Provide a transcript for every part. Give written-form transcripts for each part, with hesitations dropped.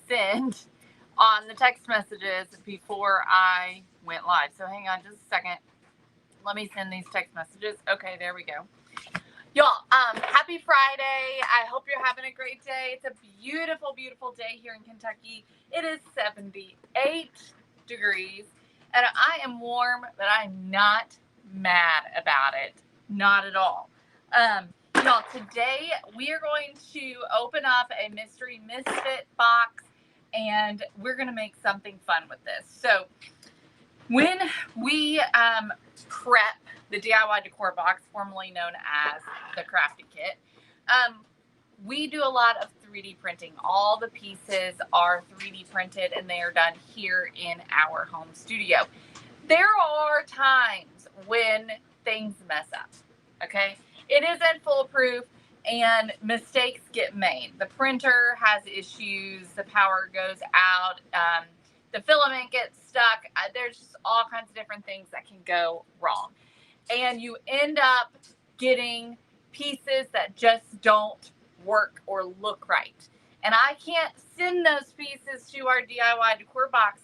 send on the text messages before I went live. So hang on just a second. Let me send these text messages. Okay, there we go. Y'all, happy Friday. I hope you're having a great day. It's a beautiful, beautiful day here in Kentucky. It is 78 degrees, and I am warm, but I'm not mad about it. Not at all. Y'all, today we are going to open up a mystery Misfit box, and we're going to make something fun with this. So when we prep the DIY decor box, formerly known as the crafty kit, we do a lot of 3D printing. All the pieces are 3D printed and they are done here in our home studio. There are times when things mess up, okay? It isn't foolproof and mistakes get made. The printer has issues, the power goes out, the filament gets stuck. There's just all kinds of different things that can go wrong. And you end up getting pieces that just don't work or look right. And I can't send those pieces to our DIY decor box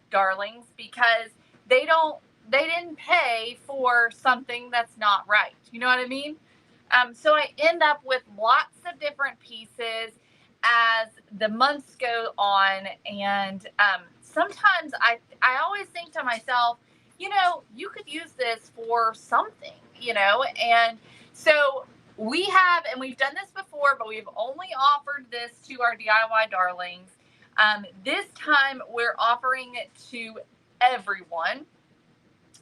darlings because they didn't pay for something that's not right. You know what I mean? So I end up with lots of different pieces as the months go on, and sometimes I always think to myself, you could use this for something, and so we've done this before, but we've only offered this to our DIY darlings. This time we're offering it to everyone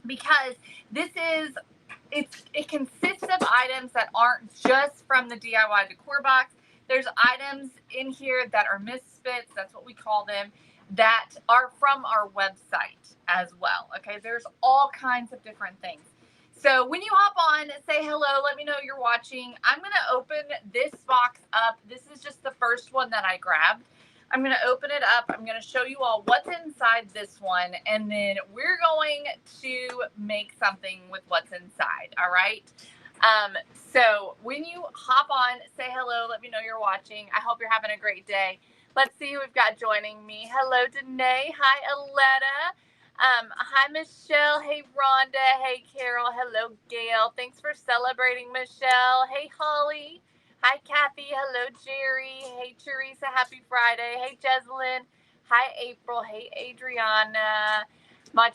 because it consists of items that aren't just from the DIY decor box. There's items in here that are misfits, that's what we call them, that are from our website as well. Okay, there's all kinds of different things. So when you hop on, say hello, let me know you're watching. I'm going to open this box up. This is just the first one that I grabbed. I'm going to open it up. I'm going to show you all what's inside this one, and then we're going to make something with what's inside, all right? So when you hop on, say hello, let me know you're watching. I hope you're having a great day. Let's see who we've got joining me. Hello, Danae. Hi, Aletta. Hi, Michelle. Hey, Rhonda. Hey, Carol. Hello, Gail. Thanks for celebrating, Michelle. Hey, Holly. Hi, Kathy. Hello, Jerry. Hey, Teresa. Happy Friday. Hey, Jeslyn. Hi, April. Hey, Adriana. My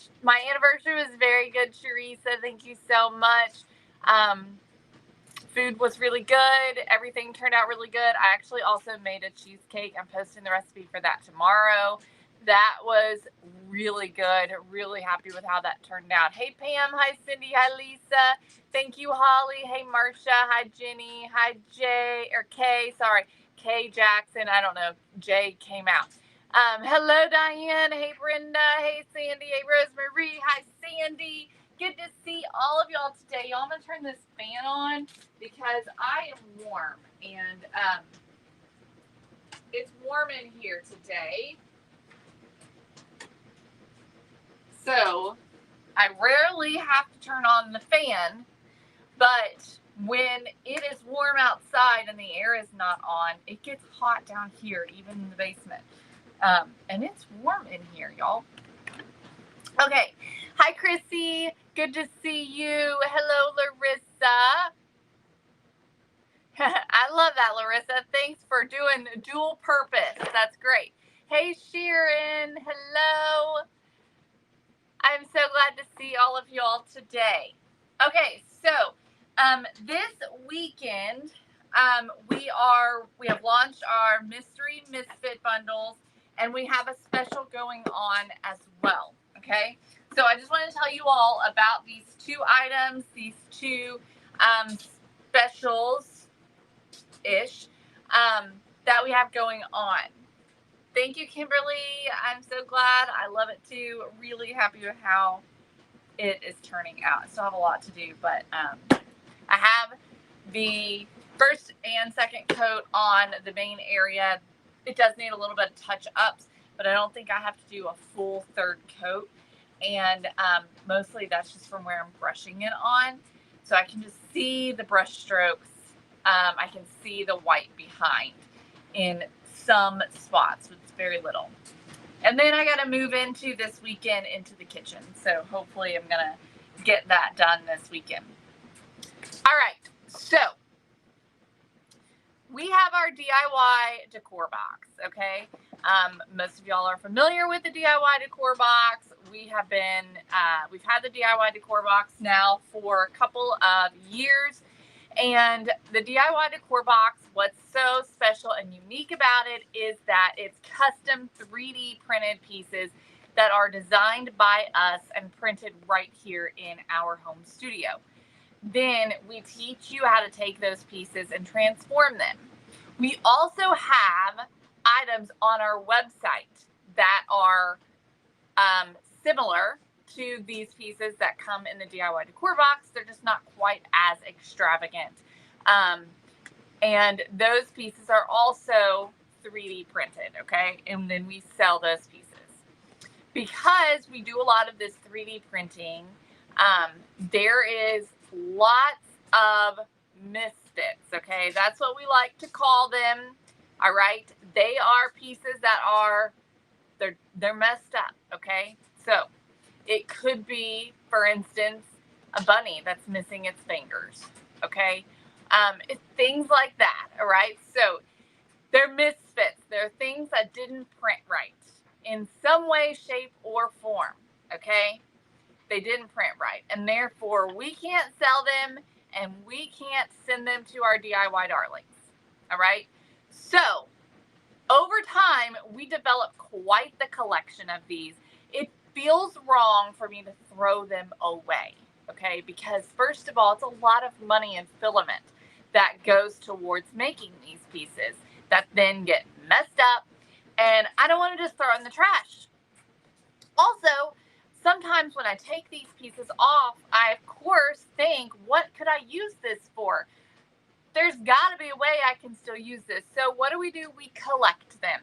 anniversary was very good, Teresa. Thank you so much. Food was really good. Everything turned out really good. I actually also made a cheesecake. I'm posting the recipe for that tomorrow. That was really good. Really happy with how that turned out. Hey, Pam. Hi, Cindy. Hi, Lisa. Thank you, Holly. Hey, Marcia. Hi, Jenny. Hi, Kay Jackson. I don't know. Jay came out. Hello, Diane. Hey, Brenda. Hey, Sandy. Hey, Rosemary. Hi, Sandy. Good to see all of y'all today. Y'all, I'm going to turn this fan on because I am warm. And it's warm in here today. So I rarely have to turn on the fan, but when it is warm outside and the air is not on, it gets hot down here, even in the basement. And it's warm in here, y'all. Okay. Hi, Chrissy. Good to see you. Hello, Larissa. I love that, Larissa. Thanks for doing dual purpose. That's great. Hey, Sharon. Hello. I'm so glad to see all of y'all today. Okay, so this weekend we have launched our mystery Misfit bundles, and we have a special going on as well. Okay, so I just want to tell you all about these two items, these two specials ish that we have going on. Thank you, Kimberly. I'm so glad. I love it too. Really happy with how it is turning out. I still have a lot to do, but I have the first and second coat on the main area. It does need a little bit of touch-ups, but I don't think I have to do a full third coat. And mostly that's just from where I'm brushing it on. So I can just see the brush strokes. I can see the white behind in some spots with very little. And then I got to move into this weekend into the kitchen. So hopefully I'm going to get that done this weekend. All right. So we have our DIY decor box, okay? Most of y'all are familiar with the DIY decor box. We've had the DIY decor box now for a couple of years. And the DIY decor box, what's so special and unique about it is that it's custom 3D printed pieces that are designed by us and printed right here in our home studio. Then we teach you how to take those pieces and transform them. We also have items on our website that are similar to these pieces that come in the DIY decor box. They're just not quite as extravagant. And those pieces are also 3D printed, okay? And then we sell those pieces. Because we do a lot of this 3D printing, there is lots of misfits, okay? That's what we like to call them, all right? They are pieces that are, they're messed up, okay? So it could be, for instance, a bunny that's missing its fingers, okay? It's things like that, all right? So they're misfits. They're things that didn't print right in some way, shape, or form, okay? They didn't print right, and therefore we can't sell them and we can't send them to our DIY darlings, all right? So over time, we developed quite the collection of these. It feels wrong for me to throw them away, okay? Because first of all, it's a lot of money and filament that goes towards making these pieces that then get messed up, and I don't want to just throw in the trash. Also, sometimes when I take these pieces off, I of course think, what could I use this for? There's got to be a way I can still use this. So what do? We collect them.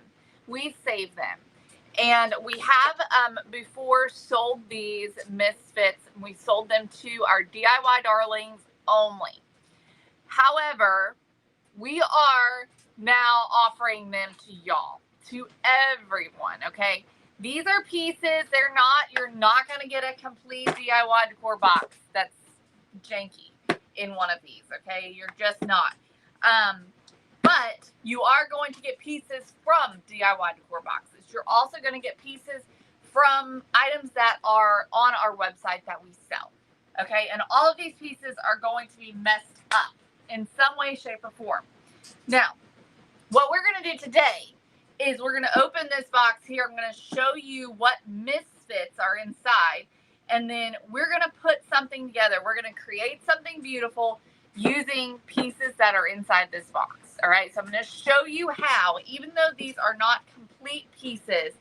We save them. And we have before sold these misfits. We sold them to our DIY darlings only. However, we are now offering them to y'all, to everyone, okay? These are pieces, you're not going to get a complete DIY decor box that's janky in one of these, okay? You're just not. But you are going to get pieces from DIY decor boxes. You're also going to get pieces from items that are on our website that we sell, okay? And all of these pieces are going to be messed up in some way, shape, or form. Now, what we're going to do today is we're going to open this box here. I'm going to show you what misfits are inside, and then we're going to put something together. We're going to create something beautiful using pieces that are inside this box. All right, so I'm going to show you how, even though these are not complete pieces,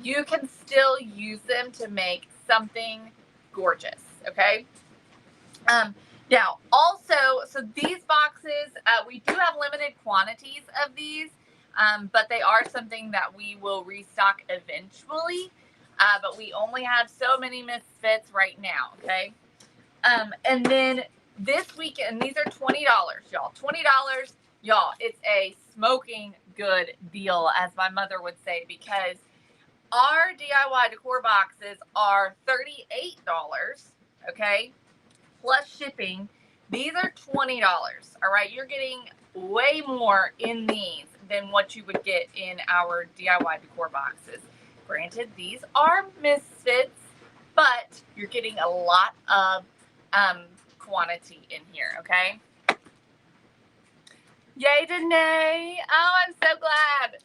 you can still use them to make something gorgeous, okay? Now, also, so these boxes, we do have limited quantities of these, but they are something that we will restock eventually, but we only have so many misfits right now, okay? And then this weekend, these are $20, y'all. $20, y'all. It's a smoking good deal, as my mother would say, because our DIY decor boxes are $38, okay, plus shipping. These are $20, all right? You're getting way more in these than what you would get in our DIY decor boxes. Granted, these are misfits, but you're getting a lot of quantity in here, okay? Yay, Danae. Oh, I'm so glad.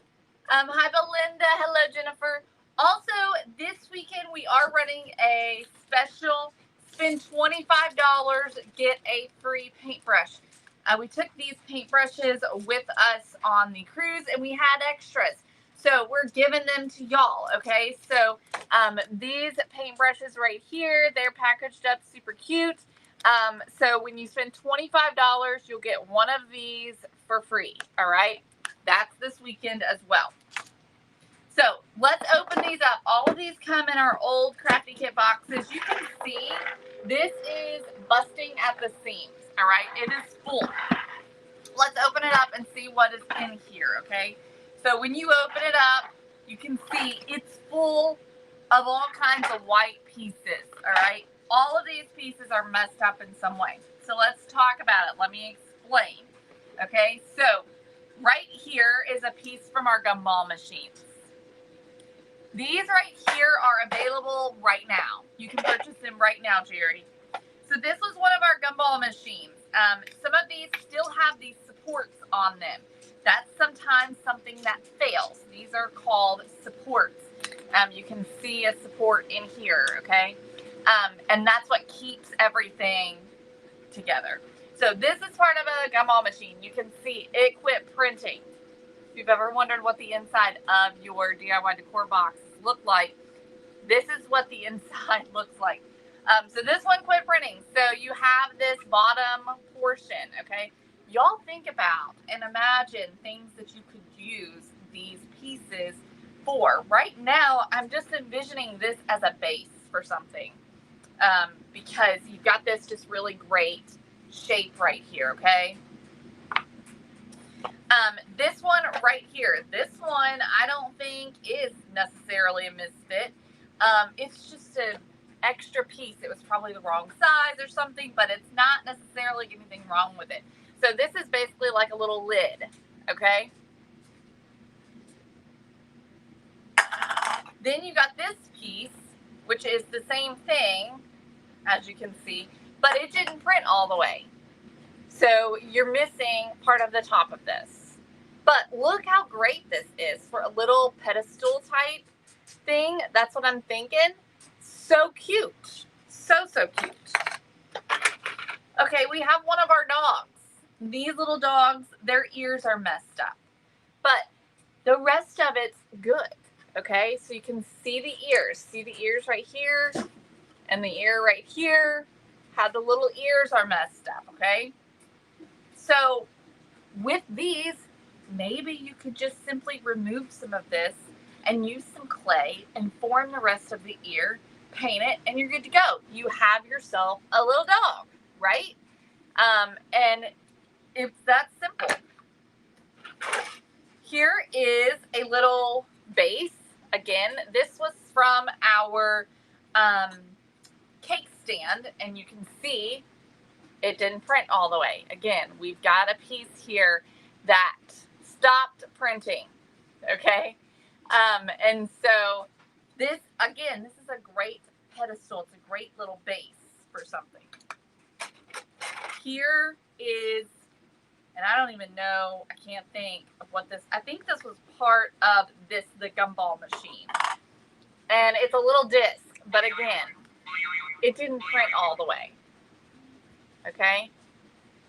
Hi, Belinda. Hello, Jennifer. Also, this weekend we are running a special spend $25, get a free paintbrush. We took these paintbrushes with us on the cruise and we had extras. So we're giving them to y'all, okay? So these paintbrushes right here, they're packaged up super cute. So when you spend $25, you'll get one of these for free, all right? That's this weekend as well. So let's open these up. All of these come in our old Crafty Kit boxes. You can see this is busting at the seams, all right? It is full. Let's open it up and see what is in here, okay? So when you open it up, you can see it's full of all kinds of white pieces, all right? All of these pieces are messed up in some way. So let's talk about it. Let me explain, okay? So right here is a piece from our gumball machines. These right here are available right now. You can purchase them right now, Jerry. So this was one of our gumball machines. Some of these still have these supports on them. That's sometimes something that fails. These are called supports. You can see a support in here, okay? And that's what keeps everything together. So this is part of a gumball machine. You can see it quit printing. If you've ever wondered what the inside of your DIY decor box look like, this is what the inside looks like. So this one quit printing. So you have this bottom portion, okay? Y'all think about and imagine things that you could use these pieces for. Right now, I'm just envisioning this as a base for something, because you've got this just really great shape right here, okay? This one right here, this one I don't think is necessarily a misfit. It's just an extra piece. It was probably the wrong size or something, but it's not necessarily anything wrong with it. So this is basically like a little lid, okay? Then you got this piece, which is the same thing, as you can see, but it didn't print all the way. So you're missing part of the top of this. But look how great this is for a little pedestal type thing. That's what I'm thinking. So cute. So cute. Okay, we have one of our dogs. These little dogs, their ears are messed up. But the rest of it's good. Okay, so you can see the ears. See the ears right here and the ear right here. How the little ears are messed up, okay? So with these, maybe you could just simply remove some of this and use some clay and form the rest of the ear, paint it, and you're good to go. You have yourself a little dog, right? And it's that simple. Here is a little base. Again, this was from our cake stand, and you can see it didn't print all the way. Again, we've got a piece here that stopped printing, okay? And so this, again, this is a great pedestal. It's a great little base for something. Here is, and I don't even know, I can't think of what this, I think this was part of this, the gumball machine. And it's a little disc, but again, it didn't print all the way, okay?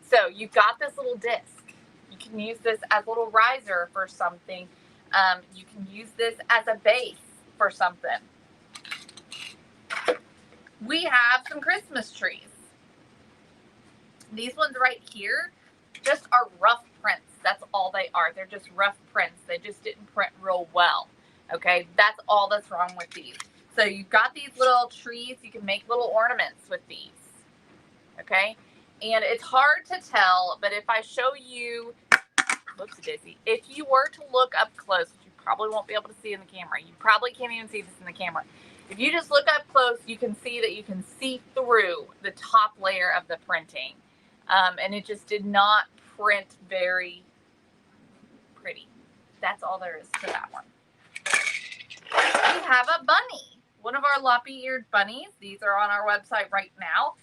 So you've got this little disc. You can use this as a little riser for something. You can use this as a base for something. We have some Christmas trees. These ones right here just are rough prints. That's all they are. They're just rough prints. They just didn't print real well. Okay, that's all that's wrong with these. So you've got these little trees. You can make little ornaments with these. Okay, and it's hard to tell, but if I show you, whoops, Dizzy, if you were to look up close, which you probably won't be able to see in the camera. You probably can't even see this in the camera. If you just look up close, you can see that you can see through the top layer of the printing. And it just did not print very pretty. That's all there is to that one. We have a bunny. One of our loppy-eared bunnies. These are on our website right now.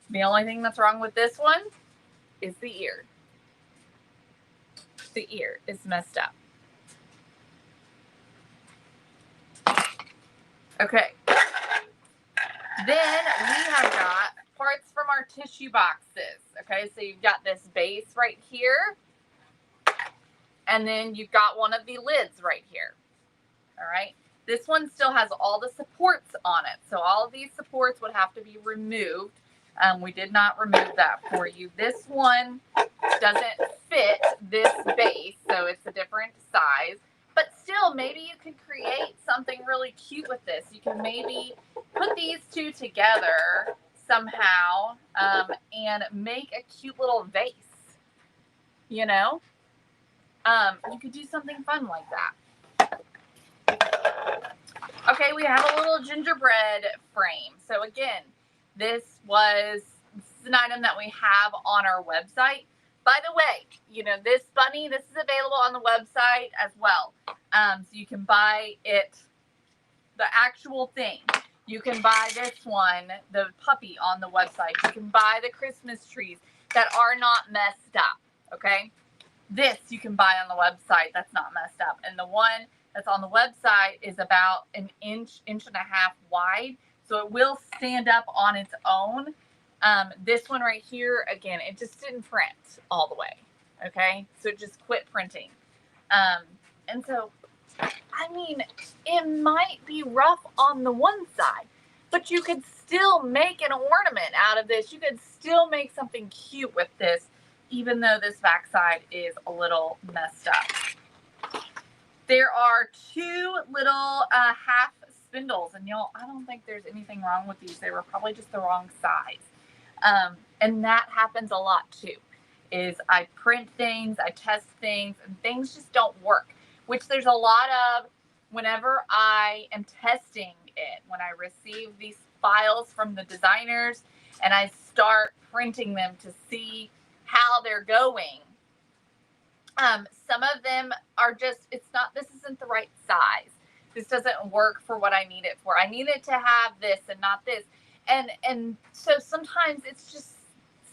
The only thing that's wrong with this one is the ear. The ear is messed up. Okay. Then we have got parts from our tissue boxes. Okay, so you've got this base right here. And then you've got one of the lids right here. All right. This one still has all the supports on it. So all of these supports would have to be removed. We did not remove that for you. This one doesn't fit this base, so it's a different size. But still, maybe you could create something really cute with this. You can maybe put these two together somehow and make a cute little vase, you know? You could do something fun like that. Okay, we have a little gingerbread frame. So again, this is an item that we have on our website. By the way, you know, this bunny, this is available on the website as well. So you can buy it, the actual thing. You can buy this one, the puppy, on the website. You can buy the Christmas trees that are not messed up, okay? This you can buy on the website that's not messed up. And the one that's on the website is about an inch and a half wide. So it will stand up on its own. This one right here, again, it just didn't print all the way, okay? So it just quit printing. And so, I mean, it might be rough on the one side, but you could still make an ornament out of this. You could still make something cute with this, even though this backside is a little messed up. There are two little half spindles, and y'all, I don't think there's anything wrong with these. They were probably just the wrong size. And that happens a lot too, is I print things, I test things, and things just don't work, which there's a lot of whenever I am testing it, when I receive these files from the designers and I start printing them to see how they're going. Some of them are just, this isn't the right size. This doesn't work for what I need it for. I need it to have this and not this. And so sometimes it's just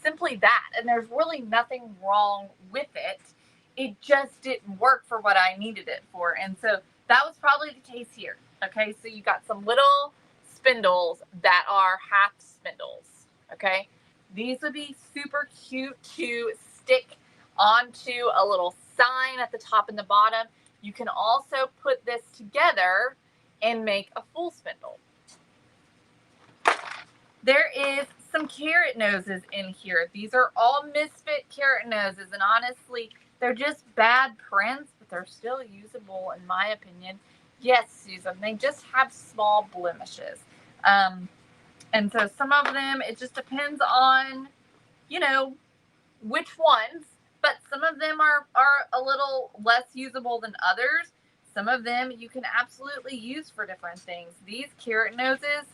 simply that. And there's really nothing wrong with it. It just didn't work for what I needed it for. And so that was probably the case here. Okay, so you got some little spindles that are half spindles. Okay, these would be super cute to stick onto a little sign at the top and the bottom. You can also put this together and make a full spindle. There is some carrot noses in here. These are all Misfit carrot noses, and honestly, they're just bad prints, but they're still usable in my opinion. Yes, Susan, they just have small blemishes. And so some of them, it just depends on, you know, which ones, but some of them are a little less usable than others. Some of them you can absolutely use for different things. These carrot noses,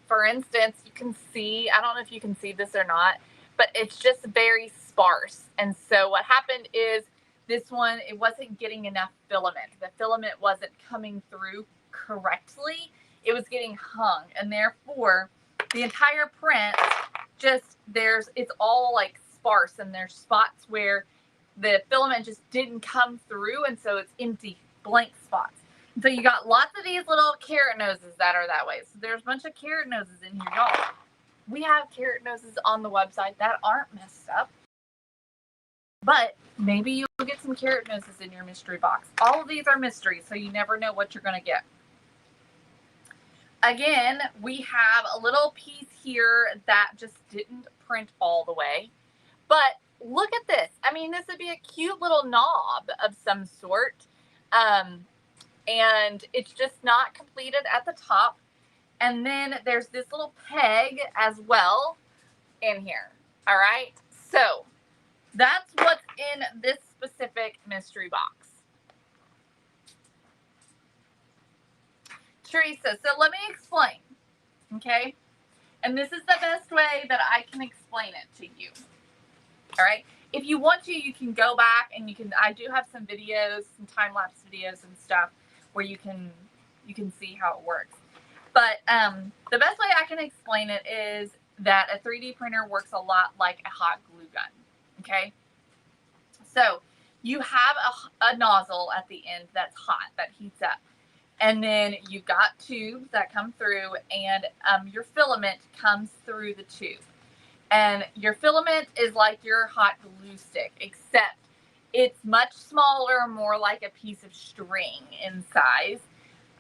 for instance, you can see, I don't know if you can see this or not, but it's just very sparse. And so what happened is this one, it wasn't getting enough filament. The filament wasn't coming through correctly. It was getting hung, and therefore the entire print it's all like sparse, and there's spots where the filament just didn't come through, and so it's empty, blank spots. And so you got lots of these little carrot noses that are that way. So there's a bunch of carrot noses in here, y'all. We have carrot noses on the website that aren't messed up, but maybe you'll get some carrot noses in your mystery box. All of these are mysteries, so you never know what you're going to get. Again, we have a little piece here that just didn't print all the way, but look at this. I mean, this would be a cute little knob of some sort, and it's just not completed at the top. And then there's this little peg as well in here. All right, so that's what's in this specific mystery box. Teresa, so let me explain, okay? And this is the best way that I can explain it to you, all right? If you want to, you can go back and I do have some videos, some time-lapse videos and stuff where you can see how it works. But the best way I can explain it is that a 3D printer works a lot like a hot glue gun, okay? So you have a nozzle at the end that's hot, that heats up. And then you've got tubes that come through, and your filament comes through the tube. And your filament is like your hot glue stick, except it's much smaller, more like a piece of string in size.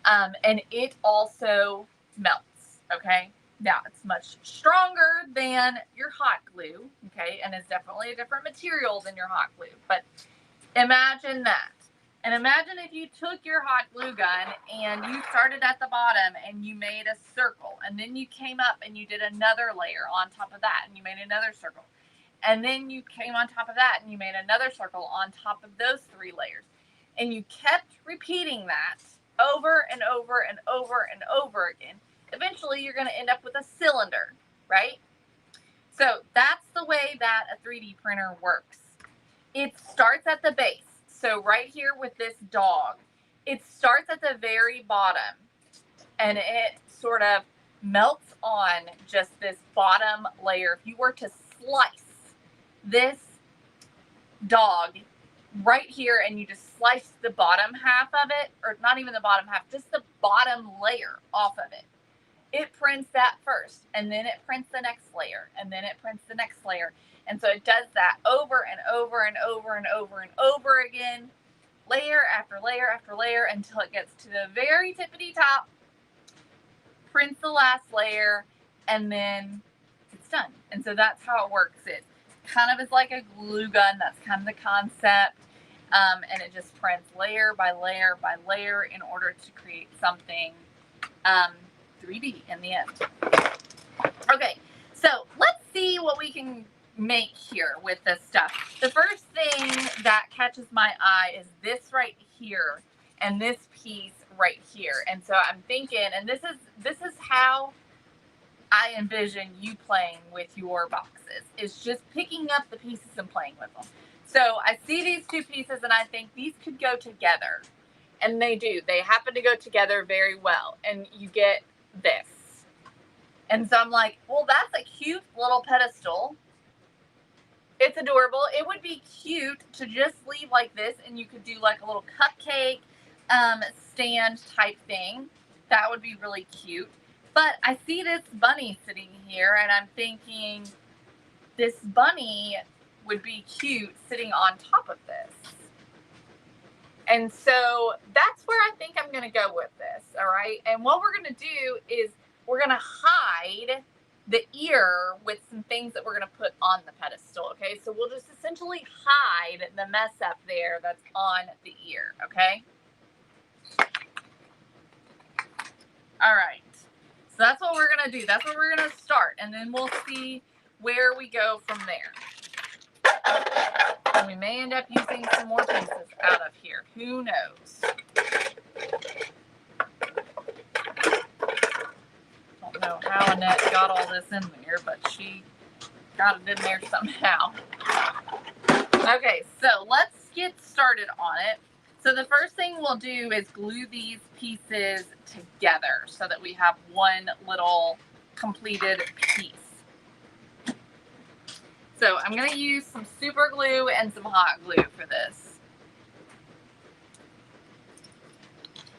And it also melts, okay? Now, it's much stronger than your hot glue, okay? And it's definitely a different material than your hot glue. But imagine that. And imagine if you took your hot glue gun and you started at the bottom and you made a circle, and then you came up and you did another layer on top of that and you made another circle. And then you came on top of that and you made another circle on top of those 3 layers. And you kept repeating that over and over and over and over again. Eventually, you're going to end up with a cylinder, right? So that's the way that a 3D printer works. It starts at the base. So right here with this dog, it starts at the very bottom and it sort of melts on just this bottom layer. If you were to slice this dog right here and you just slice the bottom half of it, or not even the bottom half, just the bottom layer off of it, it prints that first, and then it prints the next layer, and then it prints the next layer. And so it does that over and over and over and over and over again, layer after layer after layer, until it gets to the very tippity top, prints the last layer, and then it's done. And so that's how it works. It kind of is like a glue gun. That's kind of the concept. And it just prints layer by layer by layer in order to create something 3D in the end. Okay, so let's see what we can make here with this stuff. The first thing that catches my eye is this right here and this piece right here. And so I'm thinking, and this is how I envision you playing with your boxes, is just picking up the pieces and playing with them. So I see these 2 pieces and I think these could go together. And they do. They happen to go together very well. And you get this. And so I'm like, well, that's a cute little pedestal. It's adorable. It would be cute to just leave like this, and you could do like a little cupcake stand type thing. That would be really cute. But I see this bunny sitting here, and I'm thinking this bunny would be cute sitting on top of this. And so that's where I think I'm going to go with this, all right? And what we're going to do is we're going to hide the ear with some things that we're going to put on the pedestal, okay? So we'll just essentially hide the mess up there that's on the ear, okay? All right. So that's what we're going to do. That's where we're going to start, and then we'll see where we go from there. And we may end up using some more pieces out of here. Who knows? Don't know how Annette got all this in there, but she got it in there somehow. Okay, so let's get started on it. So the first thing we'll do is glue these pieces together so that we have one little completed piece. So I'm going to use some super glue and some hot glue for this.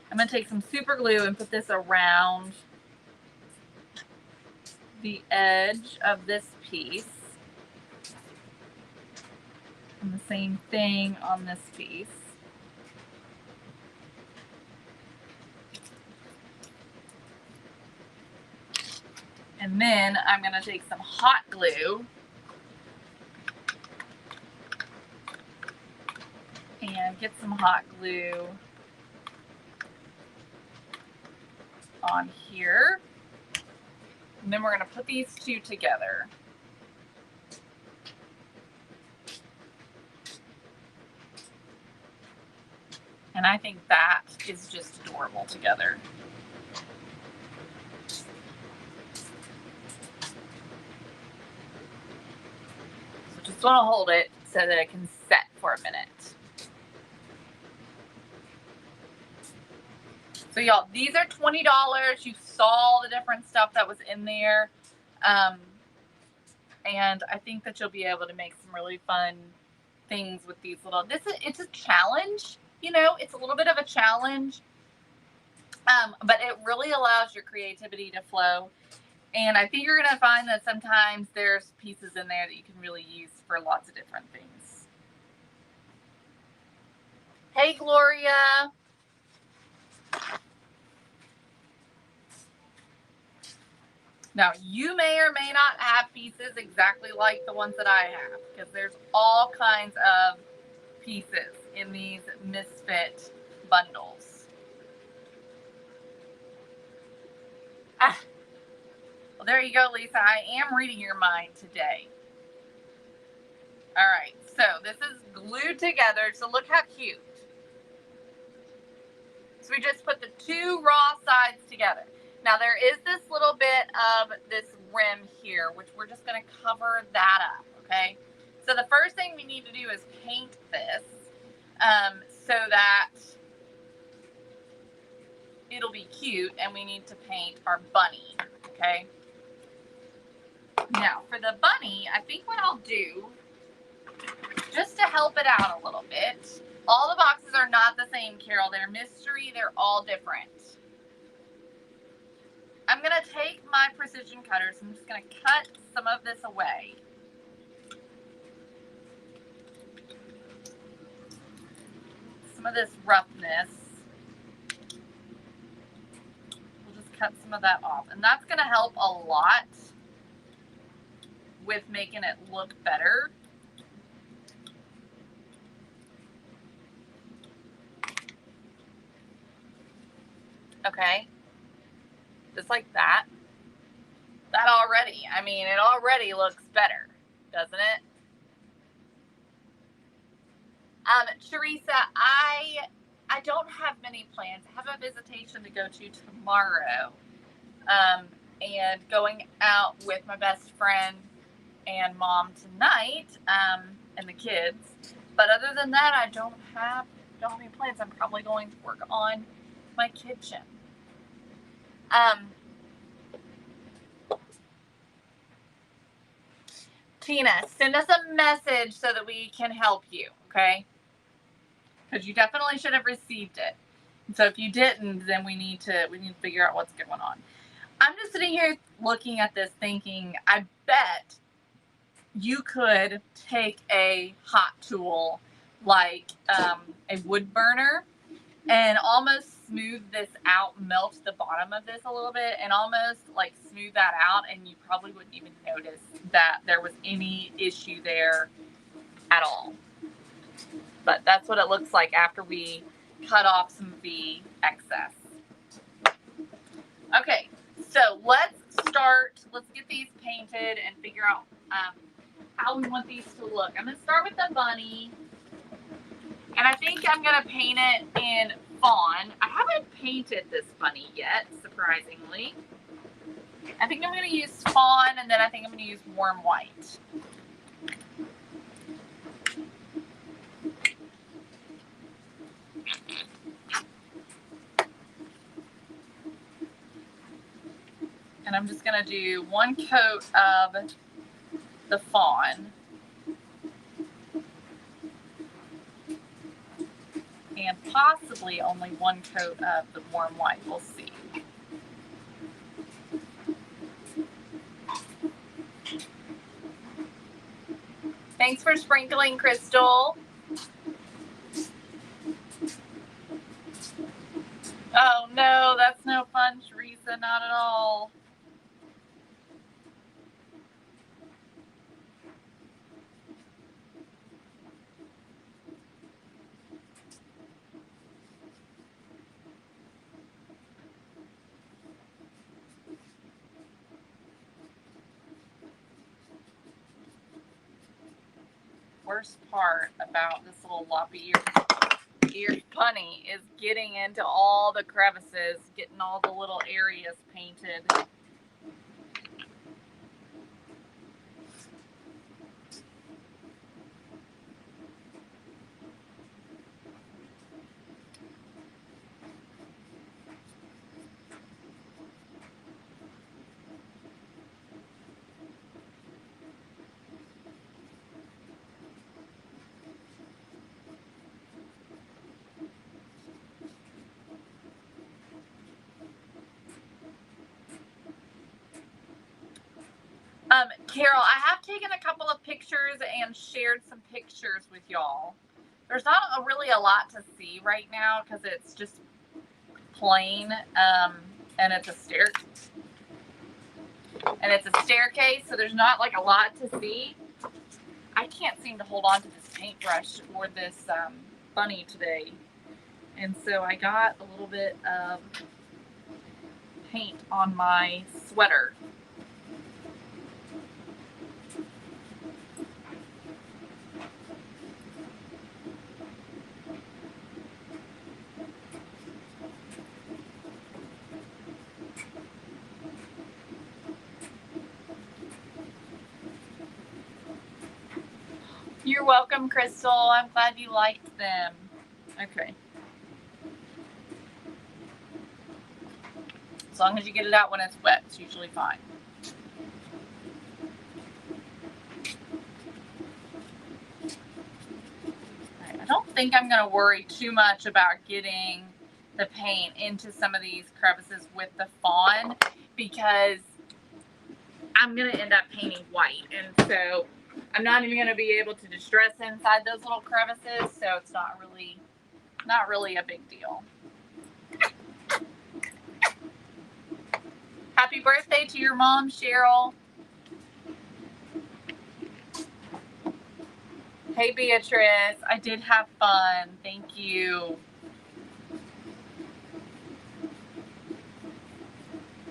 I'm going to take some super glue and put this around the edge of this piece. And the same thing on this piece. And then I'm going to take some hot glue and get some hot glue on here. And then we're going to put these 2 together. And I think that is just adorable together. So just want to hold it so that it can set for a minute. So y'all, these are $20. You saw the different stuff that was in there. And I think that you'll be able to make some really fun things with these little, it's a challenge, you know, it's a little bit of a challenge. But it really allows your creativity to flow. And I think you're going to find that sometimes there's pieces in there that you can really use for lots of different things. Hey, Gloria. Now, you may or may not have pieces exactly like the ones that I have, because there's all kinds of pieces in these Misfit bundles. Well, there you go, Lisa. I am reading your mind today. All right, so this is glued together, so look how cute. So we just put the two raw sides together. Now there is this little bit of this rim here, which we're just going to cover that up, okay? So the first thing we need to do is paint this so that it'll be cute, and we need to paint our bunny, okay? Now for the bunny, I think what I'll do, just to help it out a little bit, all the boxes are not the same, Carol. They're mystery. They're all different. I'm going to take my precision cutter, so I'm just going to cut some of this away. Some of this roughness. We'll just cut some of that off. And that's going to help a lot with making it look better. Okay. Just like that. That already, I mean, it already looks better, doesn't it? Teresa, I don't have many plans. I have a visitation to go to tomorrow. And going out with my best friend and mom tonight, and the kids. But other than that, I don't have any plans. I'm probably going to work on my kitchen. Tina, send us a message so that we can help you, okay? Because you definitely should have received it. So if you didn't, then we need to figure out what's going on. I'm just sitting here looking at this thinking, I bet you could take a hot tool like a wood burner and almost smooth this out, melt the bottom of this a little bit, and almost like smooth that out, and you probably wouldn't even notice that there was any issue there at all. But that's what it looks like after we cut off some of the excess. Okay, so let's get these painted and figure out how we want these to look. I'm going to start with the bunny, and I think I'm going to paint it in fawn. I haven't painted this bunny yet, surprisingly. I think I'm going to use fawn, and then I think I'm going to use warm white. And I'm just going to do one coat of the fawn. And possibly only one coat of the warm white. We'll see. Thanks for sprinkling, Crystal. Oh no, that's no fun, Teresa, not at all. Worst part about this little loppy ear bunny is getting into all the crevices, getting all the little areas painted. Carol, I have taken a couple of pictures and shared some pictures with y'all. There's not really a lot to see right now because it's just plain, and it's a staircase, so there's not like a lot to see. I can't seem to hold on to this paintbrush or this bunny today, and so I got a little bit of paint on my sweater. You're welcome, Crystal. I'm glad you liked them. Okay. As long as you get it out when it's wet, it's usually fine. Right. I don't think I'm going to worry too much about getting the paint into some of these crevices with the fawn because I'm going to end up painting white. And so I'm not even going to be able to distress inside those little crevices. So it's not really a big deal. Happy birthday to your mom, Cheryl. Hey, Beatrice. I did have fun. Thank you.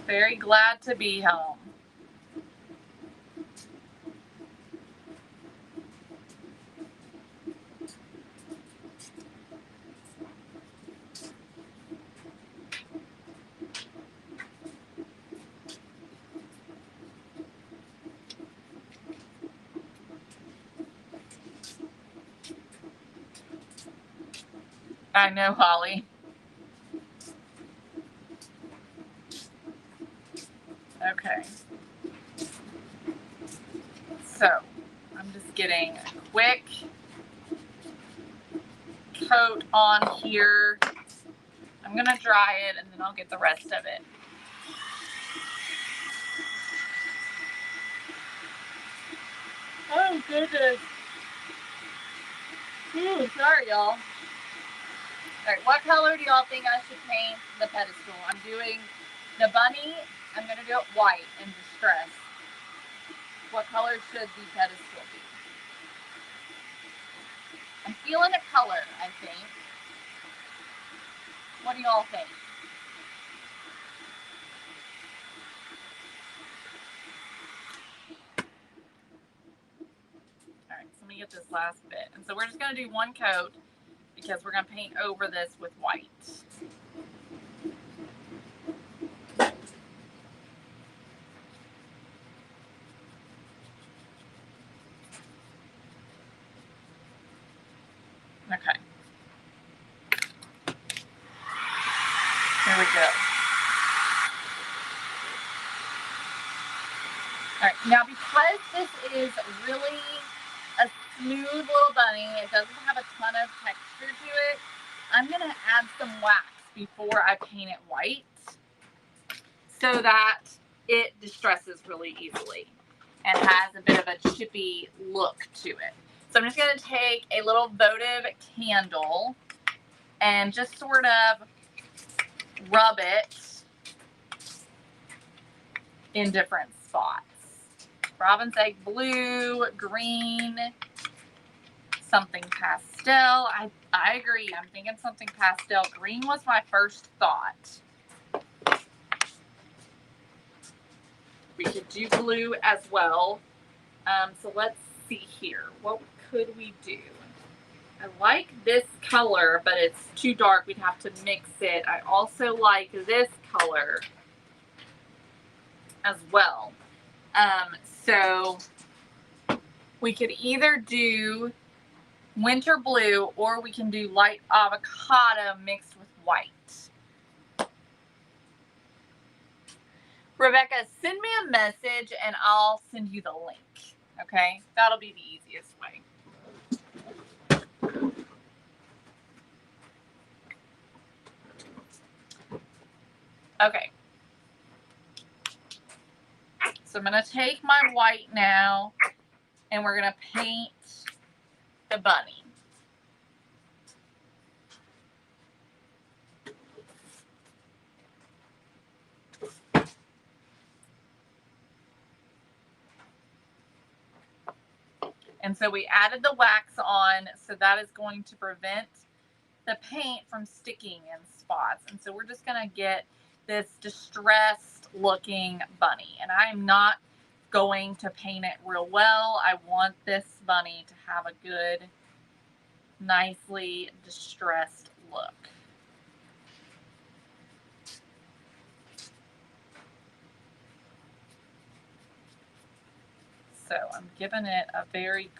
Very glad to be home. I know, Holly. Okay. So, I'm just getting a quick coat on here. I'm going to dry it and then I'll get the rest of it. Oh, goodness. Ooh, sorry, y'all. All right, what color do y'all think I should paint the pedestal? I'm doing the bunny. I'm going to do it white and distress. What color should the pedestal be? I'm feeling a color, I think. What do y'all think? All right, so let me get this last bit. And so we're just going to do one coat because we're going to paint over this with white. Okay. Here we go. All right, now because this is really a smooth little bunny, it doesn't have a ton of texture to it, I'm going to add some wax before I paint it white so that it distresses really easily and has a bit of a chippy look to it. So I'm just going to take a little votive candle and just sort of rub it in different spots. Robin's egg blue, green, something pastel. I agree. I'm thinking something pastel. Green was my first thought. We could do blue as well. So let's see here. What could we do? I like this color, but it's too dark. We'd have to mix it. I also like this color as well. So we could either do winter blue or we can do light avocado mixed with white. Rebecca, send me a message and I'll send you the link. Okay? That'll be the easiest way. Okay. So I'm going to take my white now and we're going to paint the bunny. And so we added the wax on, so that is going to prevent the paint from sticking in spots. And so we're just going to get this distressed looking bunny. And I am not going to paint it real well. I want this bunny to have a good, nicely distressed look. So I'm giving it a very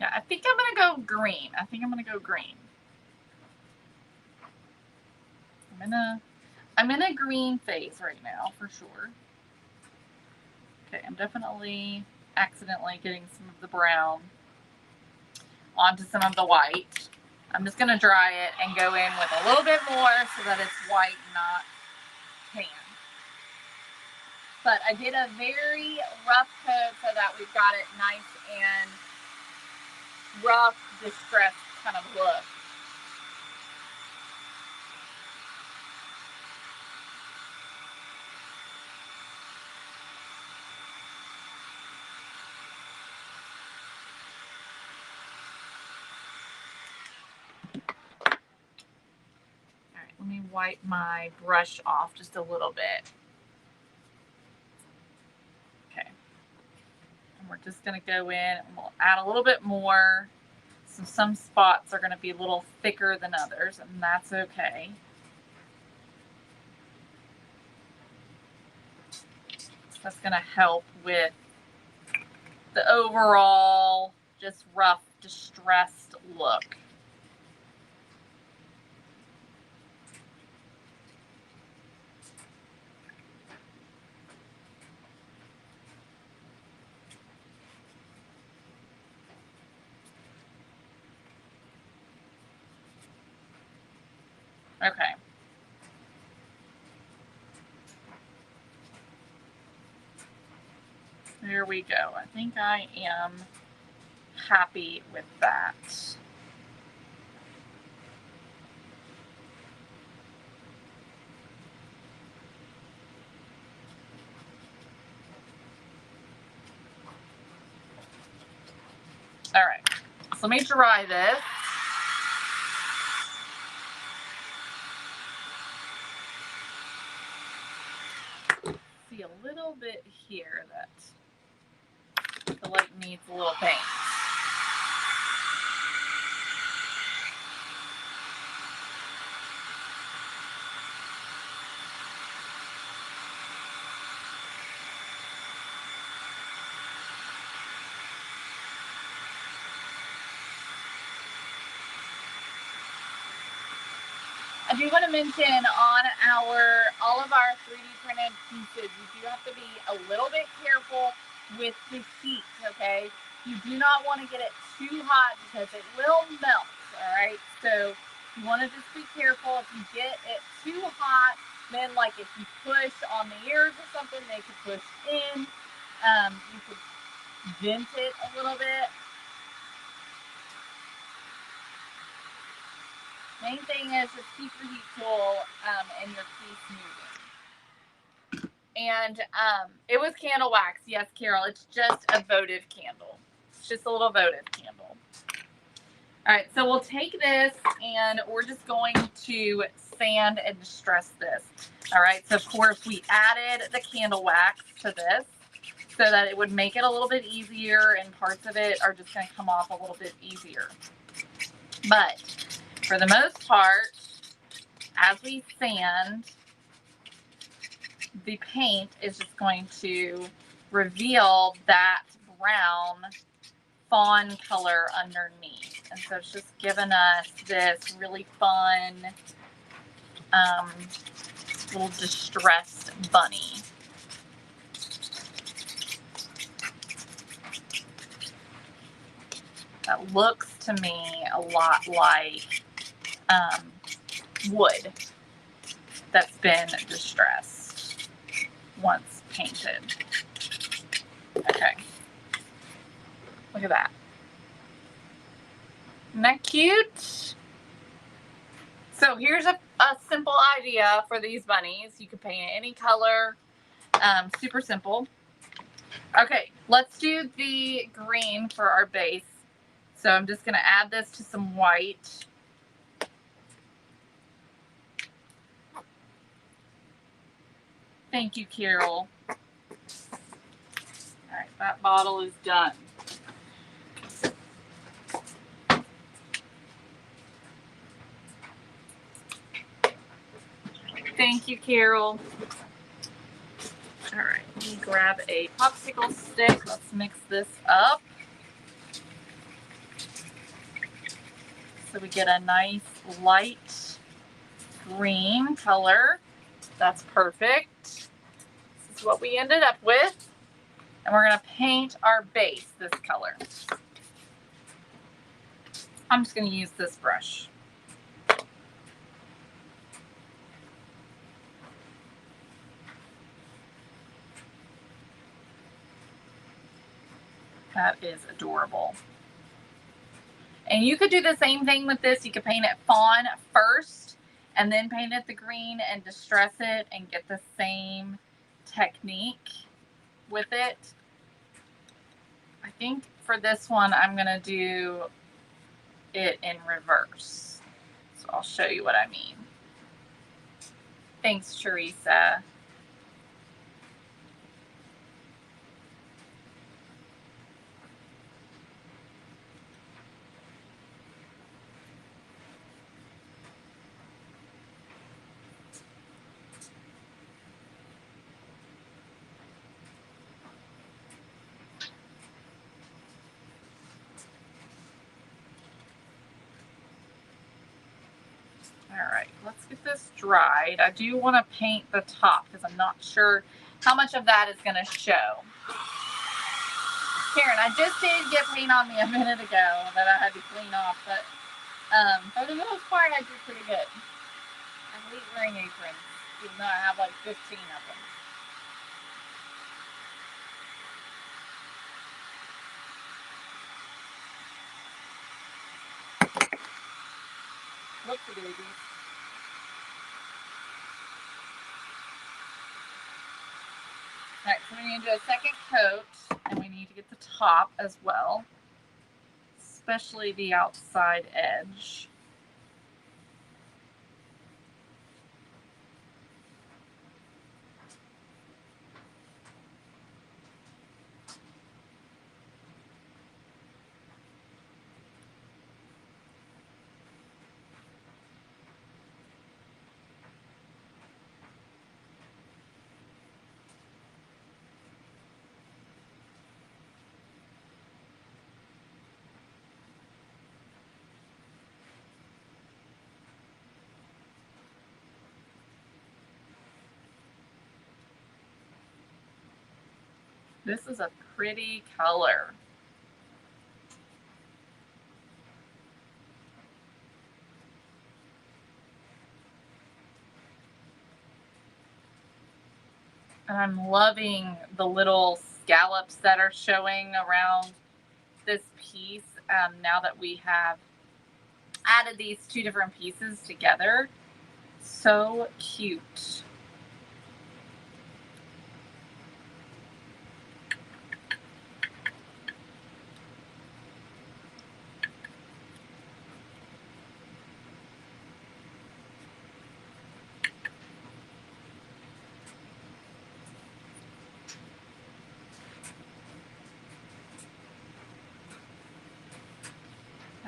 Yeah, I think I'm going to go green. I'm in a green phase right now for sure. Okay, I'm definitely accidentally getting some of the brown onto some of the white. I'm just going to dry it and go in with a little bit more so that it's white, not tan. But I did a very rough coat so that we've got it nice and rough, distressed kind of look. All right, let me wipe my brush off just a little bit. Okay. And we're just going to go in and we'll add a little bit more. So some spots are going to be a little thicker than others, and that's okay. So that's going to help with the overall just rough, distressed look. Okay. There we go. I think I am happy with that. All right. So let me dry this. See a little bit here that I feel like needs a little paint. I do want to mention on all of our 3D printed pieces, you do have to be a little bit careful with the heat, okay? You do not want to get it too hot because it will melt, all right? So you want to just be careful. If you get it too hot, then like if you push on the ears or something, they could push in. You could vent it a little bit. Main thing is just keep your heat tool and your piece moving. And it was candle wax. Yes, Carol, it's just a votive candle. It's just a little votive candle. All right, so we'll take this and we're just going to sand and distress this. All right, so of course we added the candle wax to this so that it would make it a little bit easier, and parts of it are just going to come off a little bit easier. But for the most part, as we sand, the paint is just going to reveal that brown fawn color underneath. And so it's just giving us this really fun little distressed bunny. That looks to me a lot like wood that's been distressed once painted. Okay. Look at that. Isn't that cute? So here's a simple idea for these bunnies. You could paint it any color. Super simple. Okay, let's do the green for our base. So I'm just going to add this to some white. Thank you, Carol. All right, that bottle is done. Thank you, Carol. All right, let me grab a popsicle stick. Let's mix this up. so we get a nice light green color. That's perfect. This is what we ended up with. And we're going to paint our base this color. I'm just going to use this brush. That is adorable. And you could do the same thing with this. You could paint it fawn first and then paint it the green and distress it and get the same technique with it. I think for this one, I'm going to do it in reverse. So I'll show you what I mean. Thanks, Teresa. All right, let's get this dried. I do want to paint the top because I'm not sure how much of that is going to show. Karen, I just did get paint on me a minute ago that I had to clean off, but for the most part, I did pretty good. I hate wearing aprons, even though I have like 15 of them. Whoopsie daisies. All right, so we need to do a second coat, and we need to get the top as well, especially the outside edge. This is a pretty color. And I'm loving the little scallops that are showing around this piece now that we have added these two different pieces together. So cute.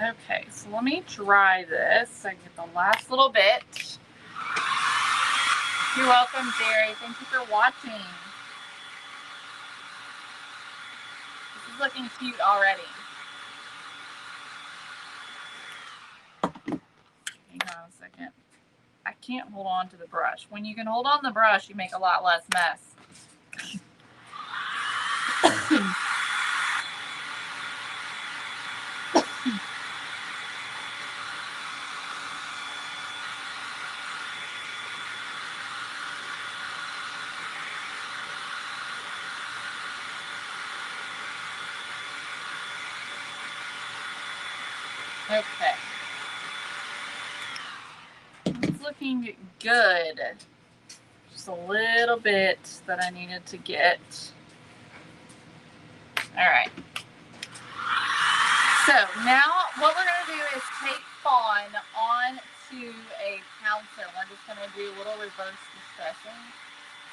Okay, so let me dry this so I get the last little bit. You're welcome, Jerry. Thank you for watching. This is looking cute already. Hang on a second. I can't hold on to the brush. When you can hold on the brush, you make a lot less mess. Okay. It's looking good. Just a little bit that I needed to get. All right. So now what we're going to do is take fawn onto a pencil. I'm just going to do a little reverse distressing.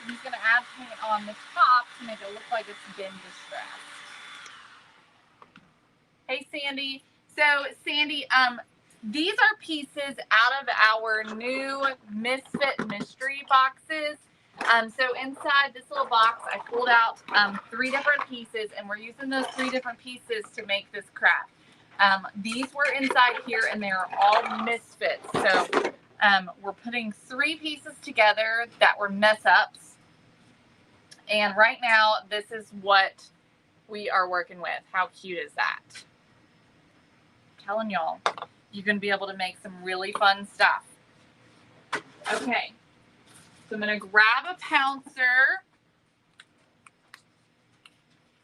I'm just going to add paint on the top to make it look like it's been distressed. Hey, Sandy. So, Sandy, these are pieces out of our new Misfit mystery boxes. So inside this little box, I pulled out 3 different pieces, and we're using those 3 different pieces to make this craft. These were inside here and they're all Misfits. So we're putting 3 pieces together that were mess ups. And right now, this is what we are working with. How cute is that? I'm telling y'all, you're going to be able to make some really fun stuff. Okay, so I'm going to grab a pouncer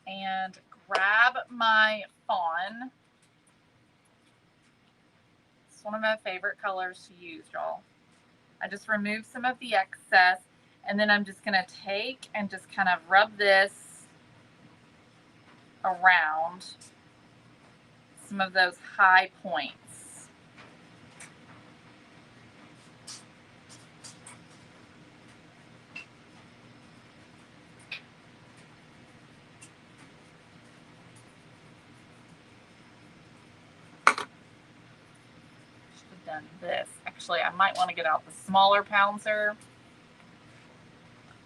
and grab my fawn. It's one of my favorite colors to use, y'all. I just remove some of the excess, and then I'm just going to take and just kind of rub this around some of those high points. Done this. Actually, I might want to get out the smaller pouncer.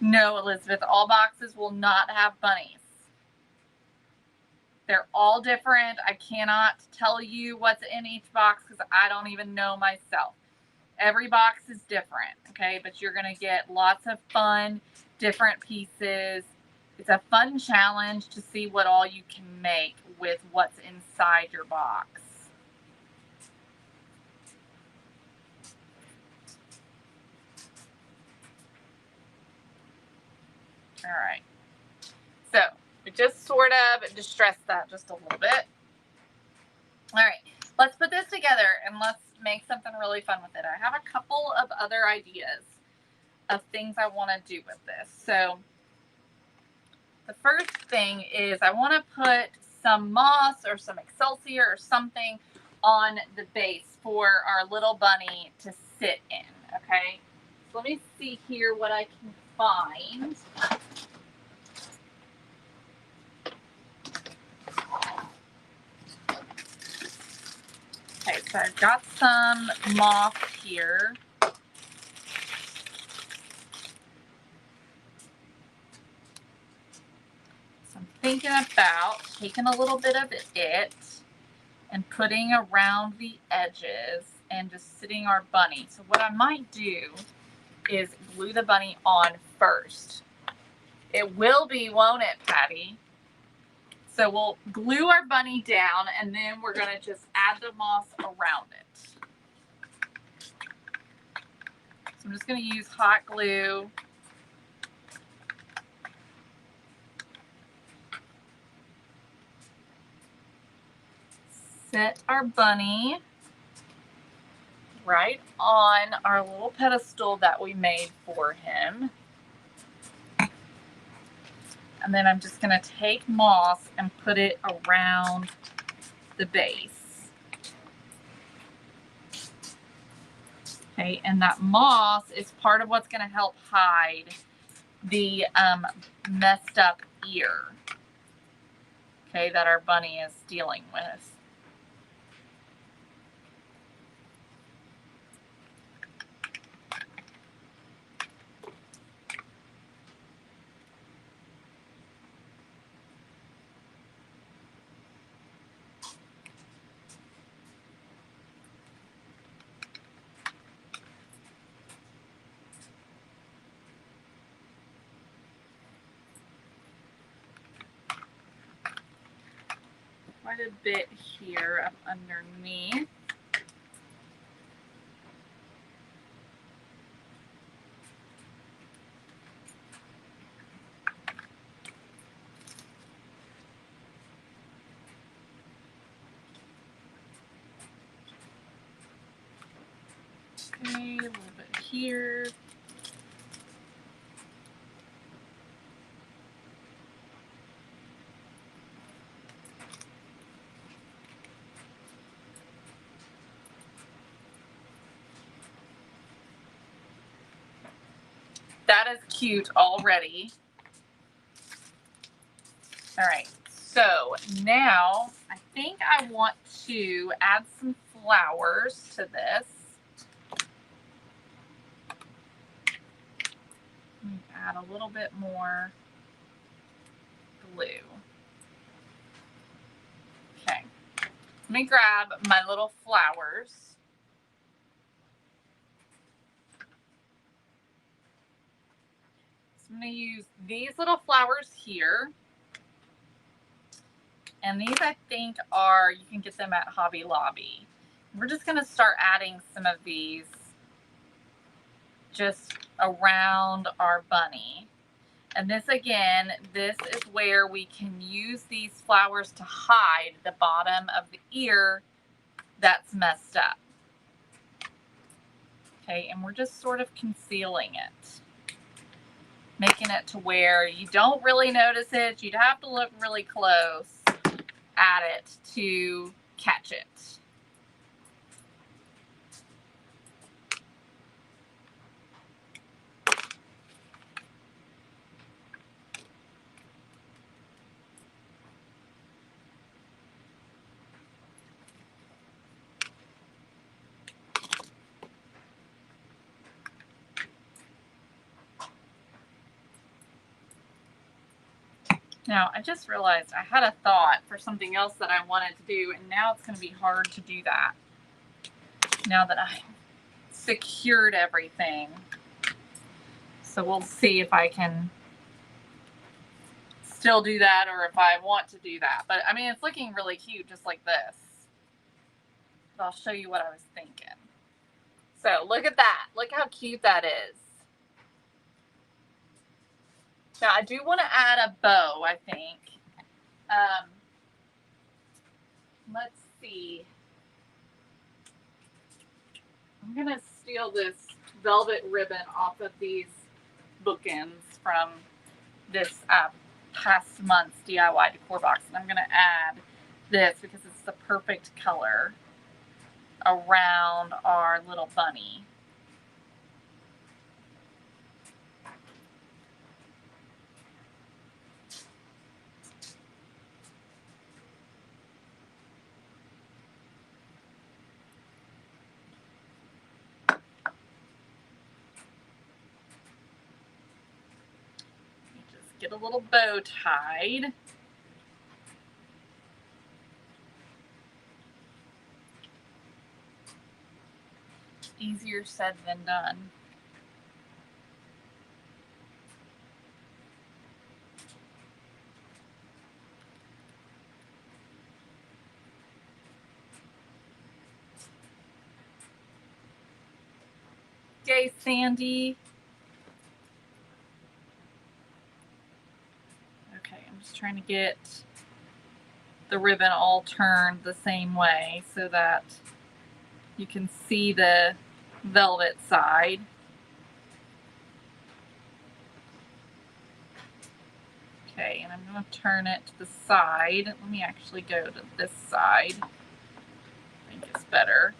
No, Elizabeth, all boxes will not have bunnies. They're all different. I cannot tell you what's in each box because I don't even know myself. Every box is different, okay? But you're going to get lots of fun, different pieces. It's a fun challenge to see what all you can make with what's inside your box. All right. So we just sort of distressed that just a little bit. All right, let's put this together and let's make something really fun with it. I have a couple of other ideas of things I want to do with this. So the first thing is I want to put some moss or some Excelsior or something on the base for our little bunny to sit in, okay? So let me see here what I can find. Okay, so I've got some moss here. So I'm thinking about taking a little bit of it and putting around the edges and just sitting our bunny. So what I might do is glue the bunny on first. It will be, won't it, Patty? So we'll glue our bunny down and then we're going to just add the moss around it. So I'm just going to use hot glue. Set our bunny right on our little pedestal that we made for him. And then I'm just going to take moss and put it around the base. Okay, and that moss is part of what's going to help hide the messed up ear, okay, that our bunny is dealing with. Quite a bit here up underneath. Okay, a little bit here. That is cute already. All right, so now I think I want to add some flowers to this. Add a little bit more glue. Okay, Let me grab my little flowers. So I'm going to use these little flowers here. And these, I think, are, you can get them at Hobby Lobby. We're just going to start adding some of these just around our bunny. And this, again, this is where we can use these flowers to hide the bottom of the ear that's messed up. Okay, and we're just sort of concealing it. Making it to where you don't really notice it. You'd have to look really close at it to catch it. Now, I just realized I had a thought for something else that I wanted to do, and now it's going to be hard to do that. Now that I've secured everything. So we'll see if I can still do that or if I want to do that. But I mean, it's looking really cute just like this. But I'll show you what I was thinking. So look at that. Look how cute that is. Now I do want to add a bow, I think. Let's see. I'm going to steal this velvet ribbon off of these bookends from this past month's DIY decor box. And I'm going to add this because it's the perfect color around our little bunny. Just get a little bow tied. Easier said than done. Yay, Sandy. Okay, I'm just trying to get the ribbon all turned the same way so that you can see the velvet side. Okay, and I'm going to turn it to the side. Let me actually go to this side. I think it's better.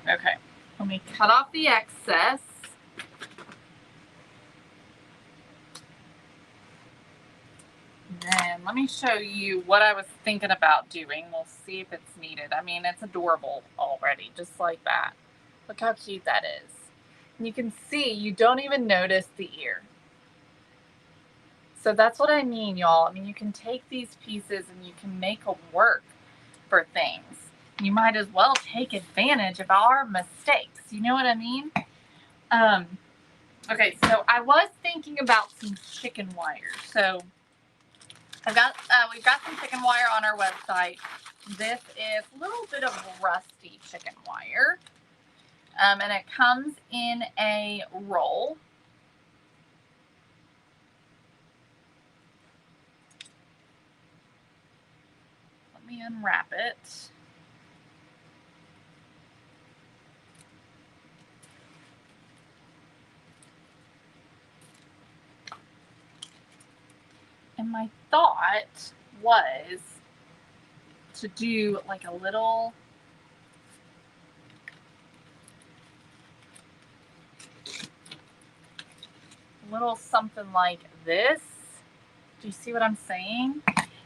Okay, let me cut off the excess. Then let me show you what I was thinking about doing. We'll see if it's needed. I mean, it's adorable already, just like that. Look how cute that is. And you can see, you don't even notice the ear. So that's what I mean, y'all. I mean, you can take these pieces and you can make them work for things. You might as well take advantage of our mistakes. You know what I mean? Okay, so I was thinking about some chicken wire. So we've got some chicken wire on our website. This is a little bit of rusty chicken wire. And it comes in a roll. Let me unwrap it. And my thought was to do like a little little something like this. Do you see what I'm saying?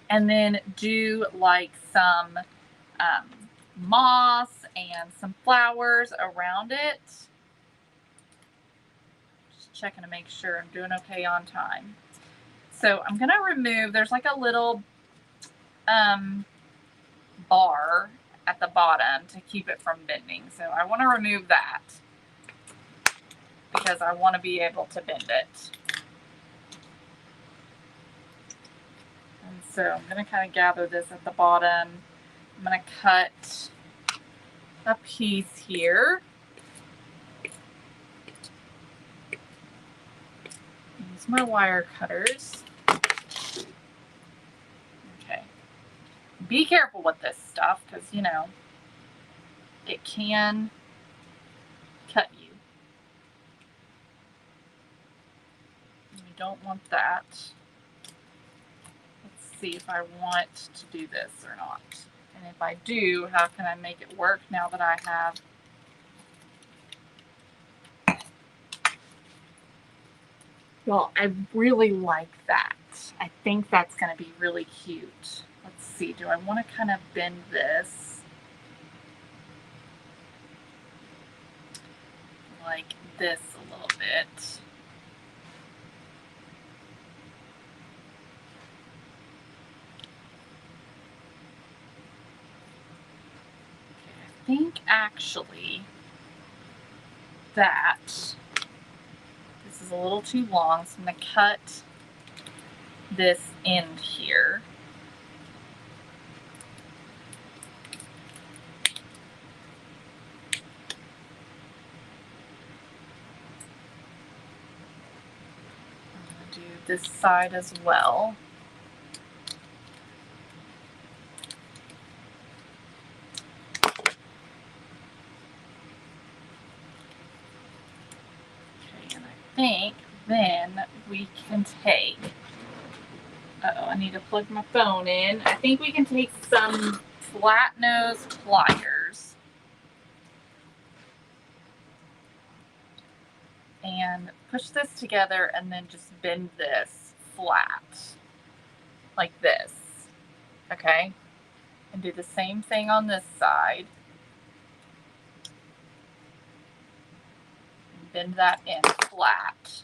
And then do like some moss and some flowers around it. Just checking to make sure I'm doing okay on time. So I'm going to remove, there's like a little bar at the bottom to keep it from bending. So I want to remove that because I want to be able to bend it. And so I'm going to kind of gather this at the bottom. I'm going to cut a piece here. Use my wire cutters. Okay. Be careful with this stuff because, you know, it can cut you. You don't want that. Let's see if I want to do this or not. And if I do, how can I make it work now that I have Well, I really like that. I think that's going to be really cute. Let's see, do I want to kind of bend this like this a little bit? Okay, I think actually that this is a little too long, so I'm going to cut this end here. Do this side as well. Okay, and I think then we can take, I need to plug my phone in. I think we can take some flat nose pliers and push this together and then just bend this flat like this, okay? And do the same thing on this side. And bend that in flat.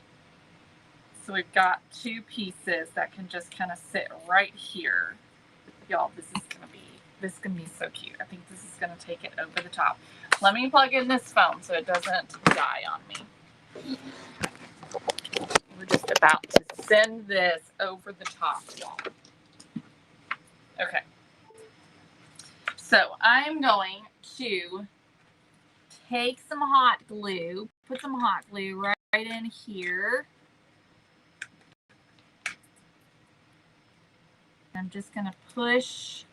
So we've got two pieces that can just kind of sit right here. Y'all, this is gonna be so cute. I think this is gonna take it over the top. Let me plug in this phone so it doesn't die on me. We're just about to send this over the top, y'all. Okay. So I'm going to take some hot glue, put some hot glue right in here. I'm just going to push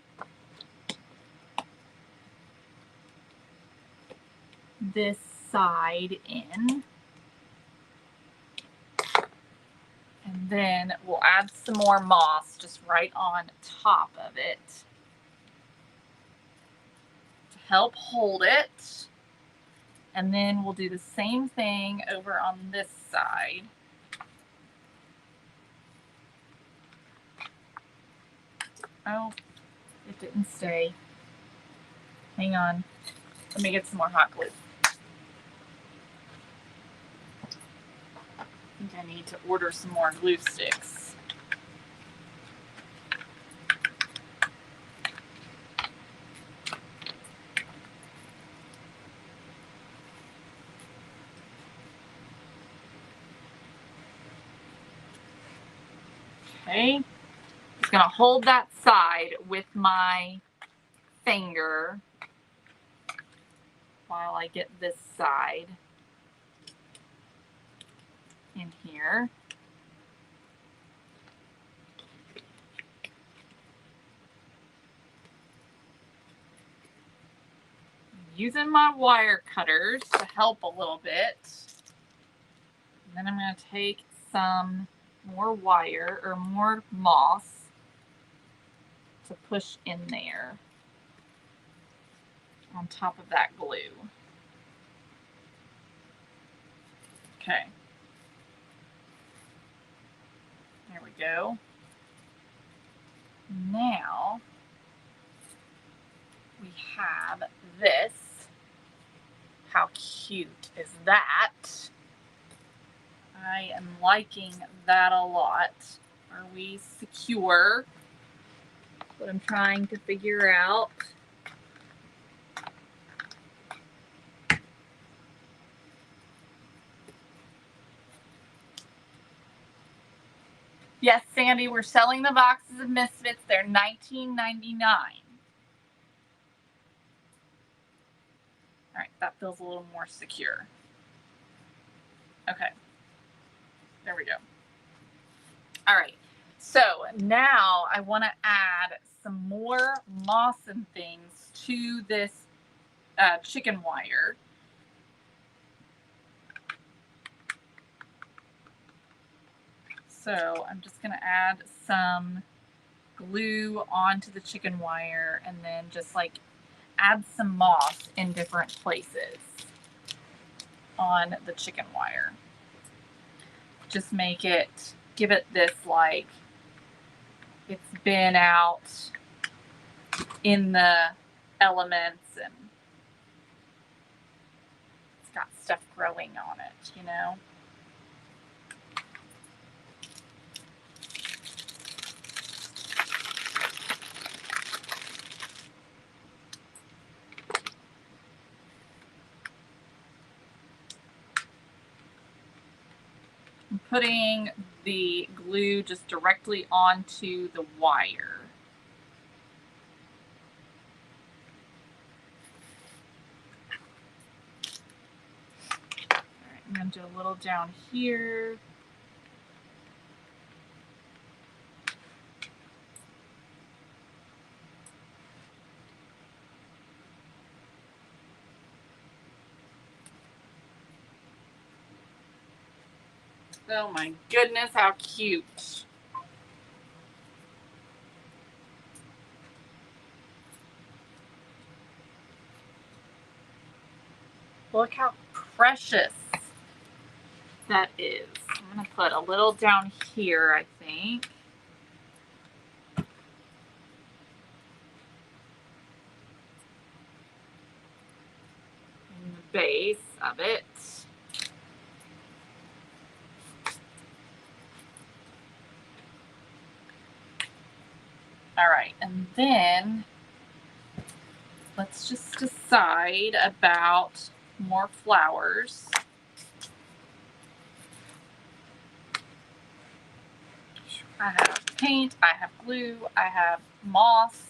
this side in. And then we'll add some more moss just right on top of it to help hold it. And then we'll do the same thing over on this side. Oh, it didn't stay. Hang on. Let me get some more hot glue. I think I need to order some more glue sticks. Okay. Just going to hold that side with my finger while I get this side in here. Using my wire cutters to help a little bit. And then I'm going to take some more wire or more moss to push in there on top of that glue. Okay. we go. Now we have this. How cute is that? I am liking that a lot. Are we secure? That's what I'm trying to figure out. Yes, Sandy, we're selling the boxes of Misfits. They're $19.99. All right, that feels a little more secure. Okay, there we go. All right, so now I want to add some more moss and things to this chicken wire. So I'm just going to add some glue onto the chicken wire and then just like add some moss in different places on the chicken wire. Just make it, give it this like it's been out in the elements and it's got stuff growing on it, you know? I'm putting the glue just directly onto the wire. All right, I'm going to do a little down here. Oh my goodness, how cute. Look how precious that is. I'm going to put a little down here, I think. In the base of it. All right, and then let's just decide about more flowers. I have paint, I have glue, I have moss,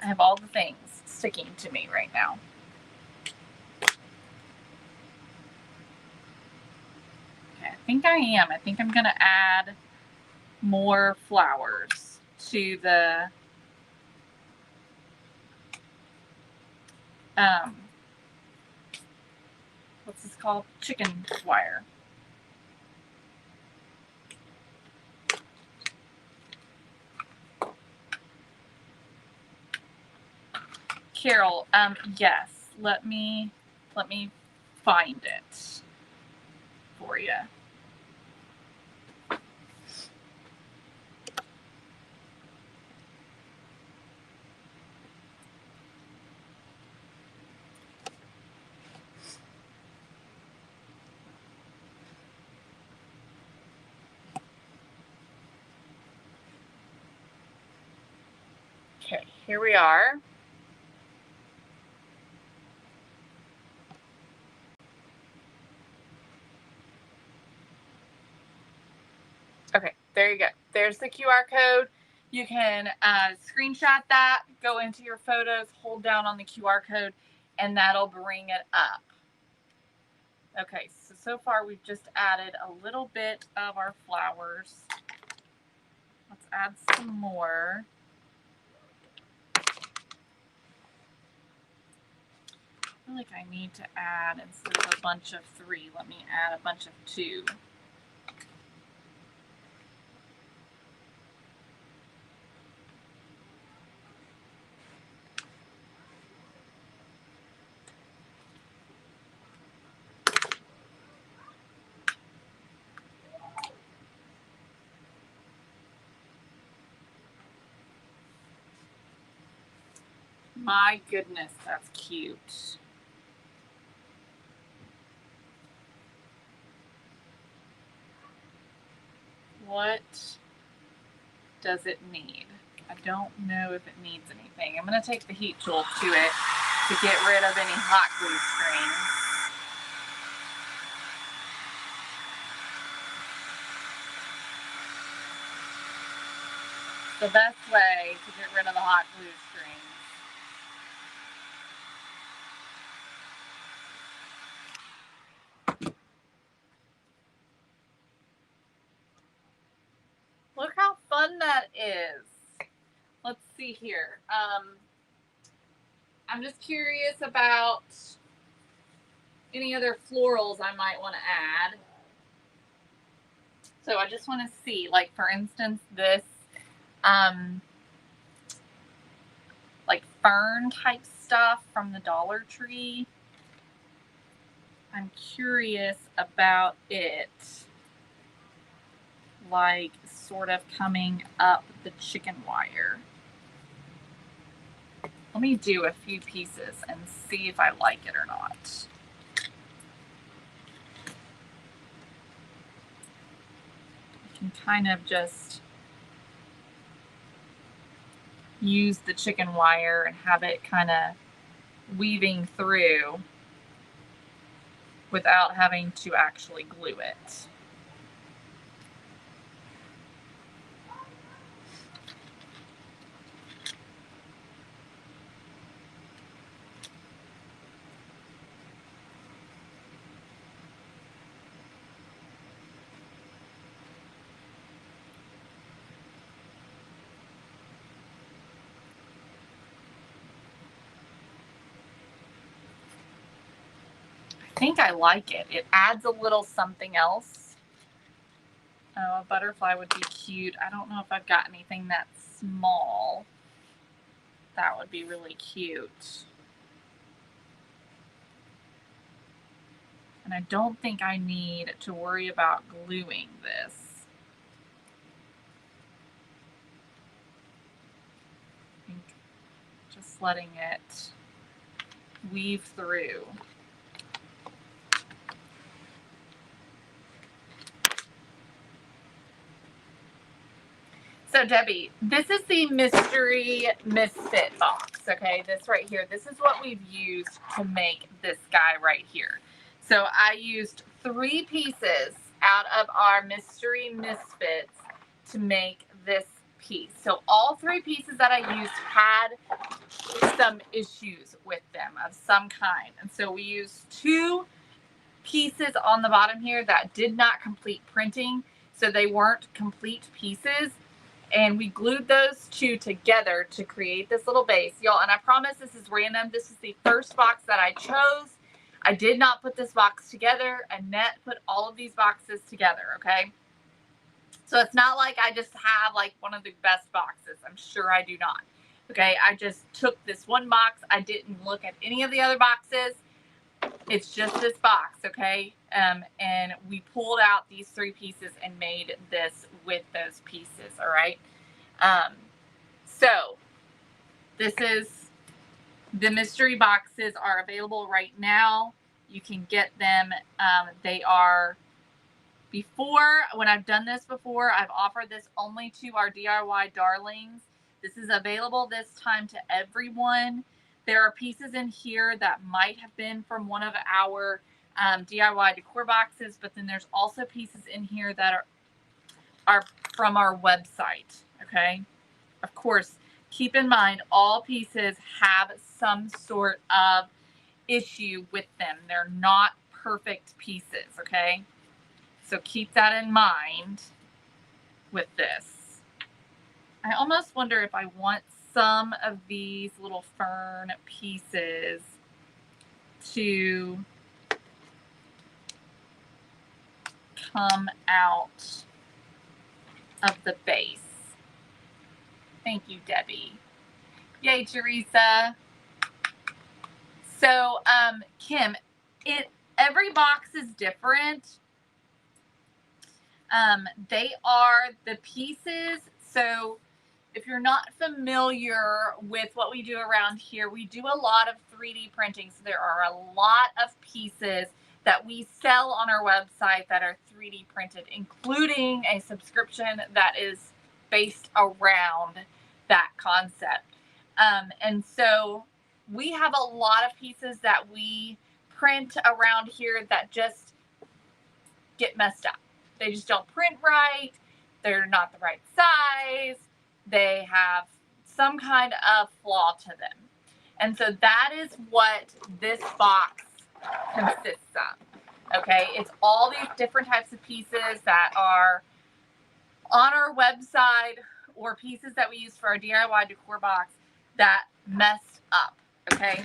I have all the things sticking to me right now. Okay, I think I am. I think I'm gonna add more flowers to the what's this called? Chicken wire. Carol, yes, let me find it for you. Okay, here we are. Okay, there you go. There's the QR code. You can screenshot that, go into your photos, hold down on the QR code, and that'll bring it up. Okay, so far we've just added a little bit of our flowers. Let's add some more. I feel like I need to add, instead of a bunch of 3, let me add a bunch of 2. My goodness, that's cute. What does it need? I don't know if it needs anything. I'm going to take the heat tool to it to get rid of any hot glue strings. The best way to get rid of the hot glue strings. Look how fun that is. Let's see here. I'm just curious about any other florals I might want to add. So I just want to see, like for instance, this like fern type stuff from the Dollar Tree. I'm curious about it, like sort of coming up the chicken wire. Let me do a few pieces and see if I like it or not. I can kind of just use the chicken wire and have it kind of weaving through without having to actually glue it. I think I like it. It adds a little something else. Oh, a butterfly would be cute. I don't know if I've got anything that small. That would be really cute. And I don't think I need to worry about gluing this. I think just letting it weave through. So Debbie, this is the mystery Misfit box, okay? This right here, this is what we've used to make this guy right here. So I used 3 pieces out of our mystery Misfits to make this piece. So all 3 pieces that I used had some issues with them of some kind. And so we used 2 pieces on the bottom here that did not complete printing. So they weren't complete pieces. And we glued those 2 together to create this little base. Y'all, and I promise this is random. This is the first box that I chose. I did not put this box together. Annette put all of these boxes together, okay? So it's not like I just have like one of the best boxes. I'm sure I do not. Okay, I just took this one box. I didn't look at any of the other boxes. It's just this box, okay? And we pulled out these 3 pieces and made this with those pieces, all right? So this is, the mystery boxes are available right now. You can get them. They are, before, when I've done this before, I've offered this only to our DIY darlings. This is available this time to everyone. There are pieces in here that might have been from one of our DIY decor boxes, but then there's also pieces in here that are from our website, okay? Of course, keep in mind all pieces have some sort of issue with them. They're not perfect pieces, okay? So keep that in mind with this. I almost wonder if I want some of these little fern pieces to come out of the base. Thank you, Debbie. Yay, Teresa. So, Kim, every box is different. They are the pieces. So if you're not familiar with what we do around here, we do a lot of 3D printing. So there are a lot of pieces that we sell on our website that are 3D printed, including a subscription that is based around that concept. And so we have a lot of pieces that we print around here that just get messed up. They just don't print right. They're not the right size. They have some kind of flaw to them. And so that is what this box consists of. Okay, it's all these different types of pieces that are on our website or pieces that we use for our DIY decor box that mess up. Okay,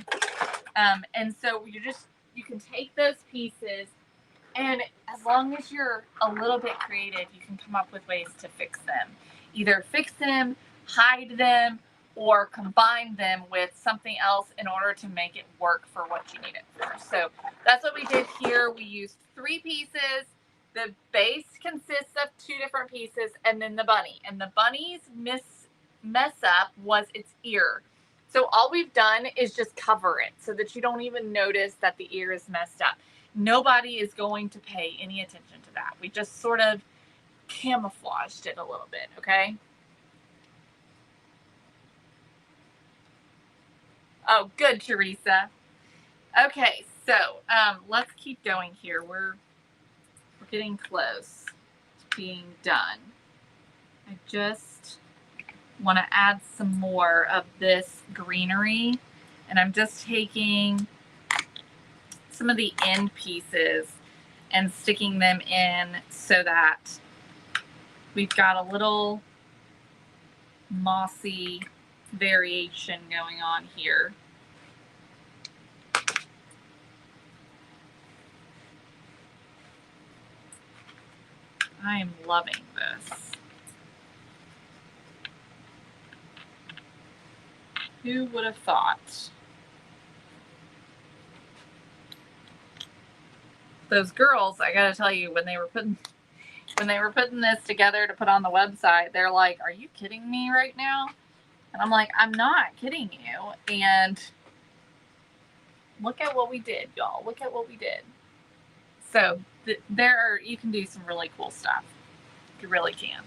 and so you can take those pieces, and as long as you're a little bit creative, you can come up with ways to fix them. Either fix them, hide them, or combine them with something else in order to make it work for what you need it for. So that's what we did here. We used 3 pieces. The base consists of 2 different pieces, and then the bunny. And the bunny's mess up was its ear. So all we've done is just cover it so that you don't even notice that the ear is messed up. Nobody is going to pay any attention to that. We just sort of camouflaged it a little bit, okay? Oh, good, Teresa. Okay, so let's keep going here. We're getting close to being done. I just want to add some more of this greenery, and I'm just taking some of the end pieces and sticking them in so that we've got a little mossy variation going on here. I am loving this. Who would have thought? Those girls, I gotta tell you, when they were putting this together to put on the website, they're like, "Are you kidding me right now?" And I'm like, "I'm not kidding you." And look at what we did, y'all. Look at what we did. So you can do some really cool stuff. You really can.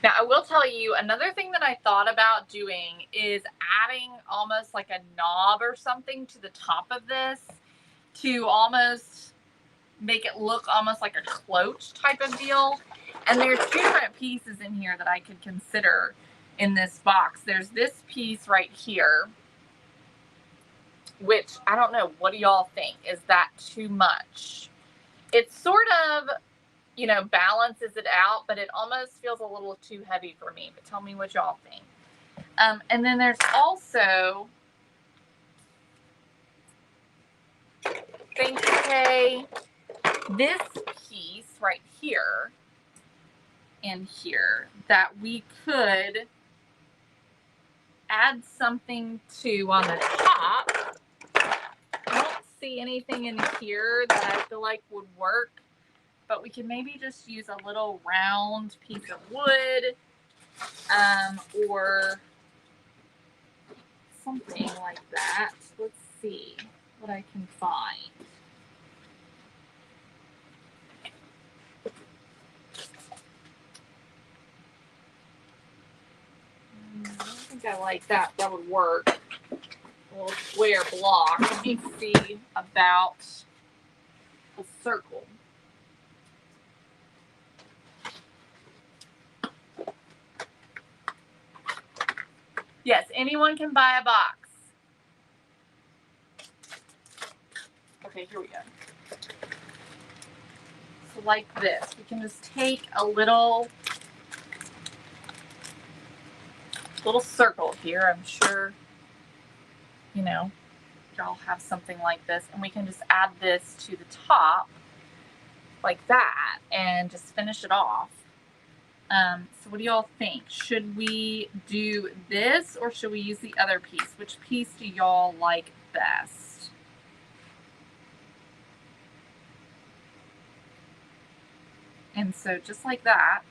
Now, I will tell you, another thing that I thought about doing is adding almost like a knob or something to the top of this to almost make it look almost like a cloche type of deal. And there's 2 different pieces in here that I could consider in this box. There's this piece right here, which I don't know. What do y'all think? Is that too much? It sort of, balances it out, but it almost feels a little too heavy for me. But tell me what y'all think. And then there's also, thank you, Kay, this piece right here and here that we could add something to on the top. I don't see anything in here that I feel like would work, but we can maybe just use a little round piece of wood, or something like that. Let's see what I can find. I don't think I like that. That would work. A little square block. Let me see about a circle. Yes, anyone can buy a box. Okay, here we go. So like this, we can just take a little circle here. I'm sure, y'all have something like this, and we can just add this to the top like that and just finish it off. So what do y'all think? Should we do this or should we use the other piece? Which piece do y'all like best? And so just like that,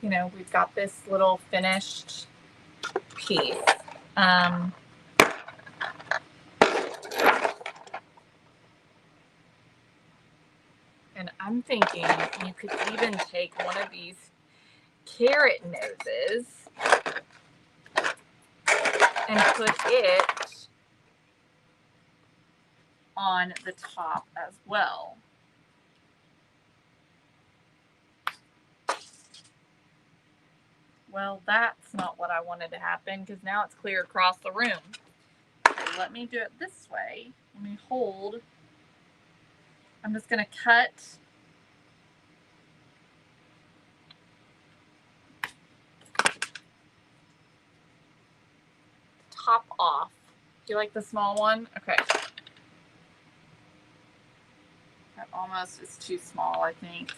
you know, we've got this little finished piece. And I'm thinking you could even take one of these carrot noses and put it on the top as well. Well, that's not what I wanted to happen because now it's clear across the room. So let me do it this way. Let me hold. I'm just going to cut top off. Do you like the small one? Okay. That almost is too small, I think.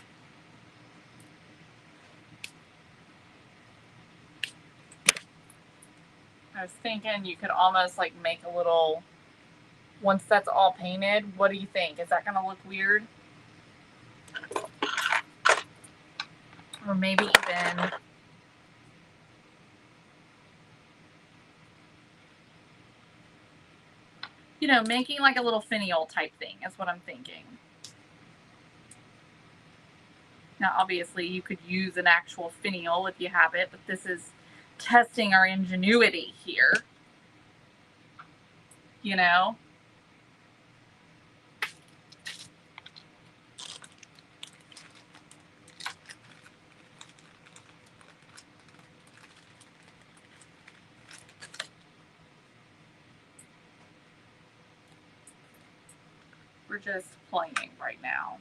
I was thinking you could almost like make a little, once that's all painted, what do you think? Is that going to look weird? Or maybe even, you know, making like a little finial type thing is what I'm thinking. Now, obviously, you could use an actual finial if you have it, but this is testing our ingenuity here. You know? We're just playing right now.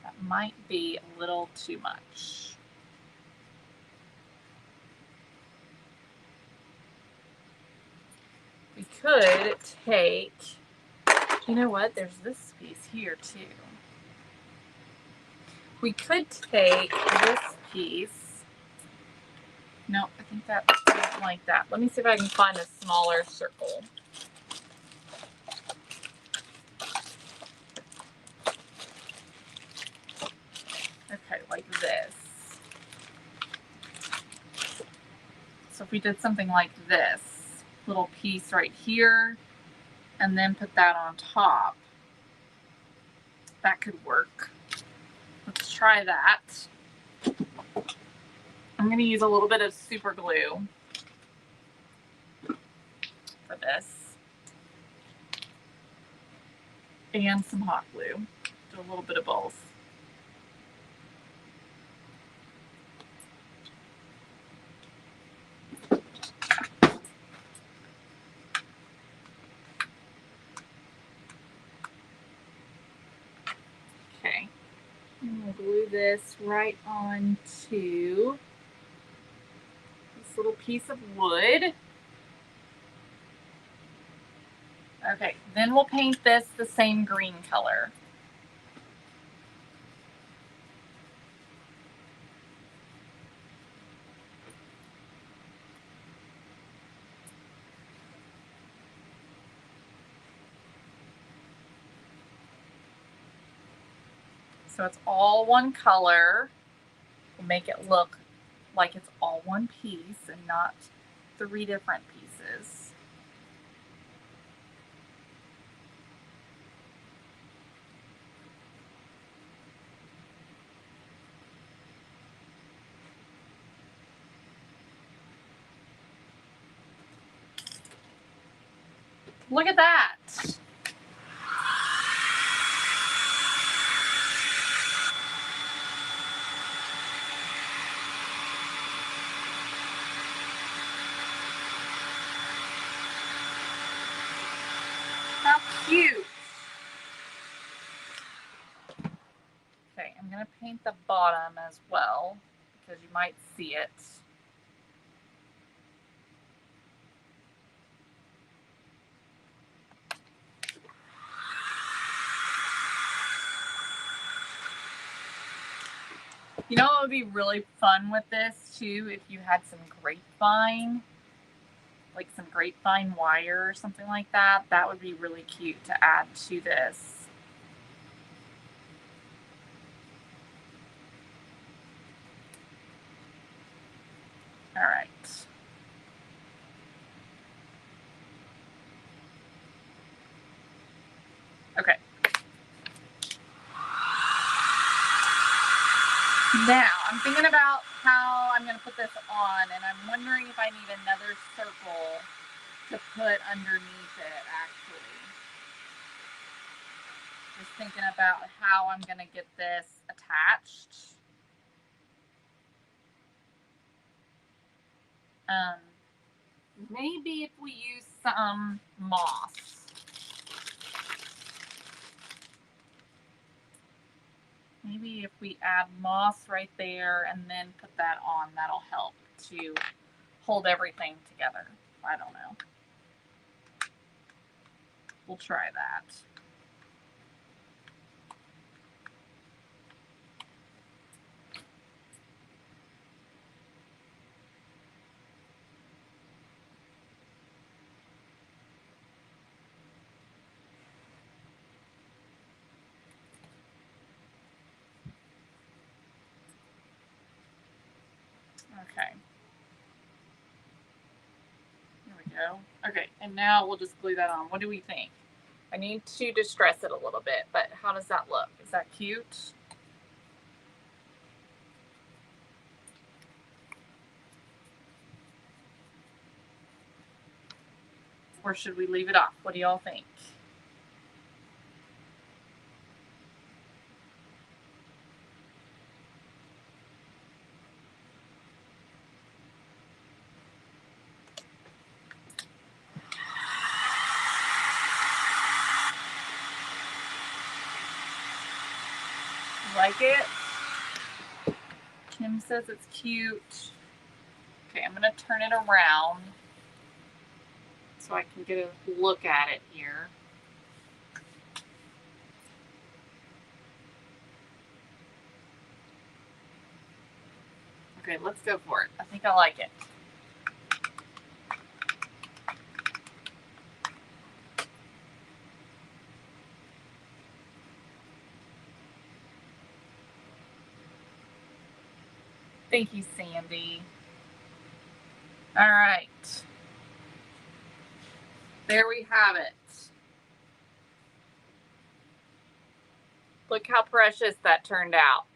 That might be a little too much. We could take, you know what? There's this piece here too. We could take this piece. No, I think that's not like that. Let me see if I can find a smaller circle. Okay, like this. So if we did something like this, little piece right here, and then put that on top, that could work. Let's try that. I'm going to use a little bit of super glue for this. And some hot glue. Do a little bit of both. Okay. And we'll glue this right onto this little piece of wood. Okay, then we'll paint this the same green color. So it's all one color. We'll make it look like it's all one piece and not 3 different pieces. Look at that. How cute. Okay, I'm going to paint the bottom as well because you might see it. You know what would be really fun with this too if you had some grapevine like some grapevine wire or something like that. That would be really cute to add to this. All right. Okay. Now, I'm thinking about how I'm going to put this on, and I'm wondering if I need another circle to put underneath it, actually. Just thinking about how I'm going to get this attached. Maybe if we use some moss. Maybe if we add moss right there and then put that on, that'll help to hold everything together. I don't know. We'll try that. Okay. There we go. Okay, and now we'll just glue that on. What do we think? I need to distress it a little bit, but how does that look? Is that cute? Or should we leave it off? What do y'all think? Like it? Kim says it's cute. Okay, I'm gonna turn it around so I can get a look at it here. Okay, let's go for it. I think I like it. Thank you, Sandy. All right. There we have it. Look how precious that turned out.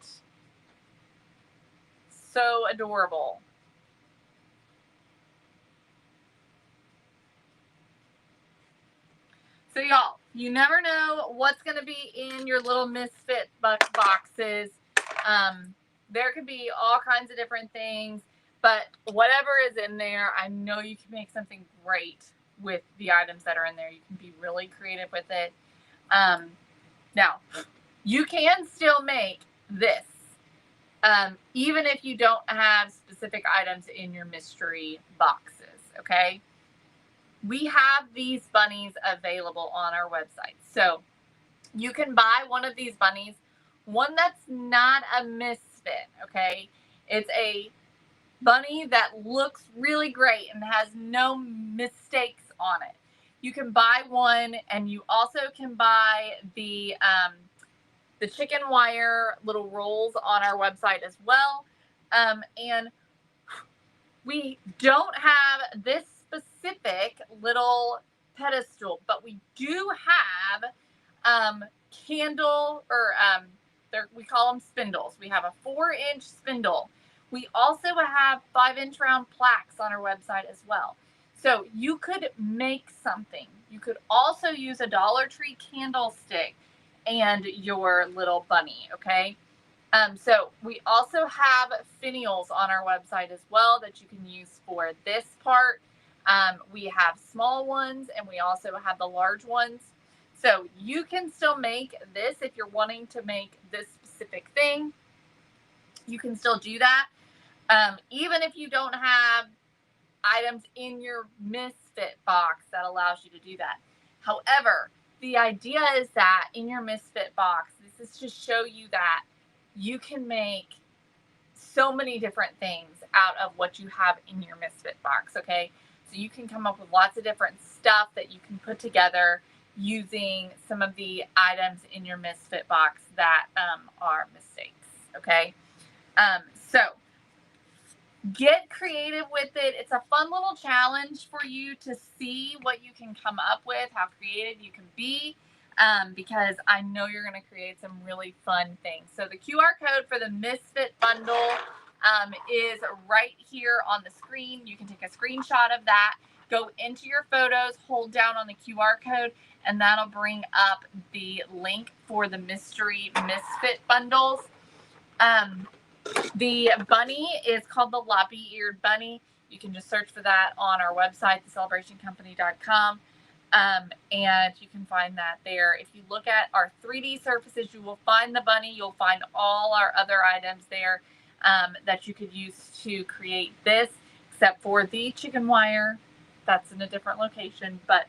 So adorable. So y'all, you never know what's going to be in your little Misfit boxes. There could be all kinds of different things, but whatever is in there, I know you can make something great with the items that are in there. You can be really creative with it. Now, you can still make this, even if you don't have specific items in your mystery boxes, okay? We have these bunnies available on our website. So you can buy one of these bunnies, one that's not a misfit, okay? It's a bunny that looks really great and has no mistakes on it. You can buy one, and you also can buy the chicken wire little rolls on our website as well. And we don't have this specific little pedestal, but we do have candle, or we call them spindles. We have a 4-inch spindle. We also have 5-inch round plaques on our website as well. So you could make something. You could also use a Dollar Tree candlestick and your little bunny, okay? So we also have finials on our website as well that you can use for this part. We have small ones, and we also have the large ones. So you can still make this if you're wanting to make this specific thing. You can still do that. Even if you don't have items in your Misfit box that allows you to do that. However, the idea is that in your Misfit box, this is to show you that you can make so many different things out of what you have in your Misfit box, okay? So you can come up with lots of different stuff that you can put together using some of the items in your Misfit box that are mistakes. Okay. So get creative with it. It's a fun little challenge for you to see what you can come up with, how creative you can be, because I know you're going to create some really fun things. So the QR code for the Misfit bundle is right here on the screen. You can take a screenshot of that, go into your photos, hold down on the QR code, and that'll bring up the link for the mystery Misfit bundles. The bunny is called the Loppy-Eared Bunny. You can just search for that on our website, thecelebrationcompany.com, and you can find that there. If you look at our 3D surfaces, you will find the bunny. You'll find all our other items there that you could use to create this, except for the chicken wire. That's in a different location, but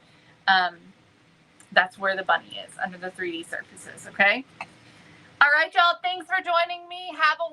that's where the bunny is, under the 3D surfaces, okay? All right, y'all. Thanks for joining me. Have a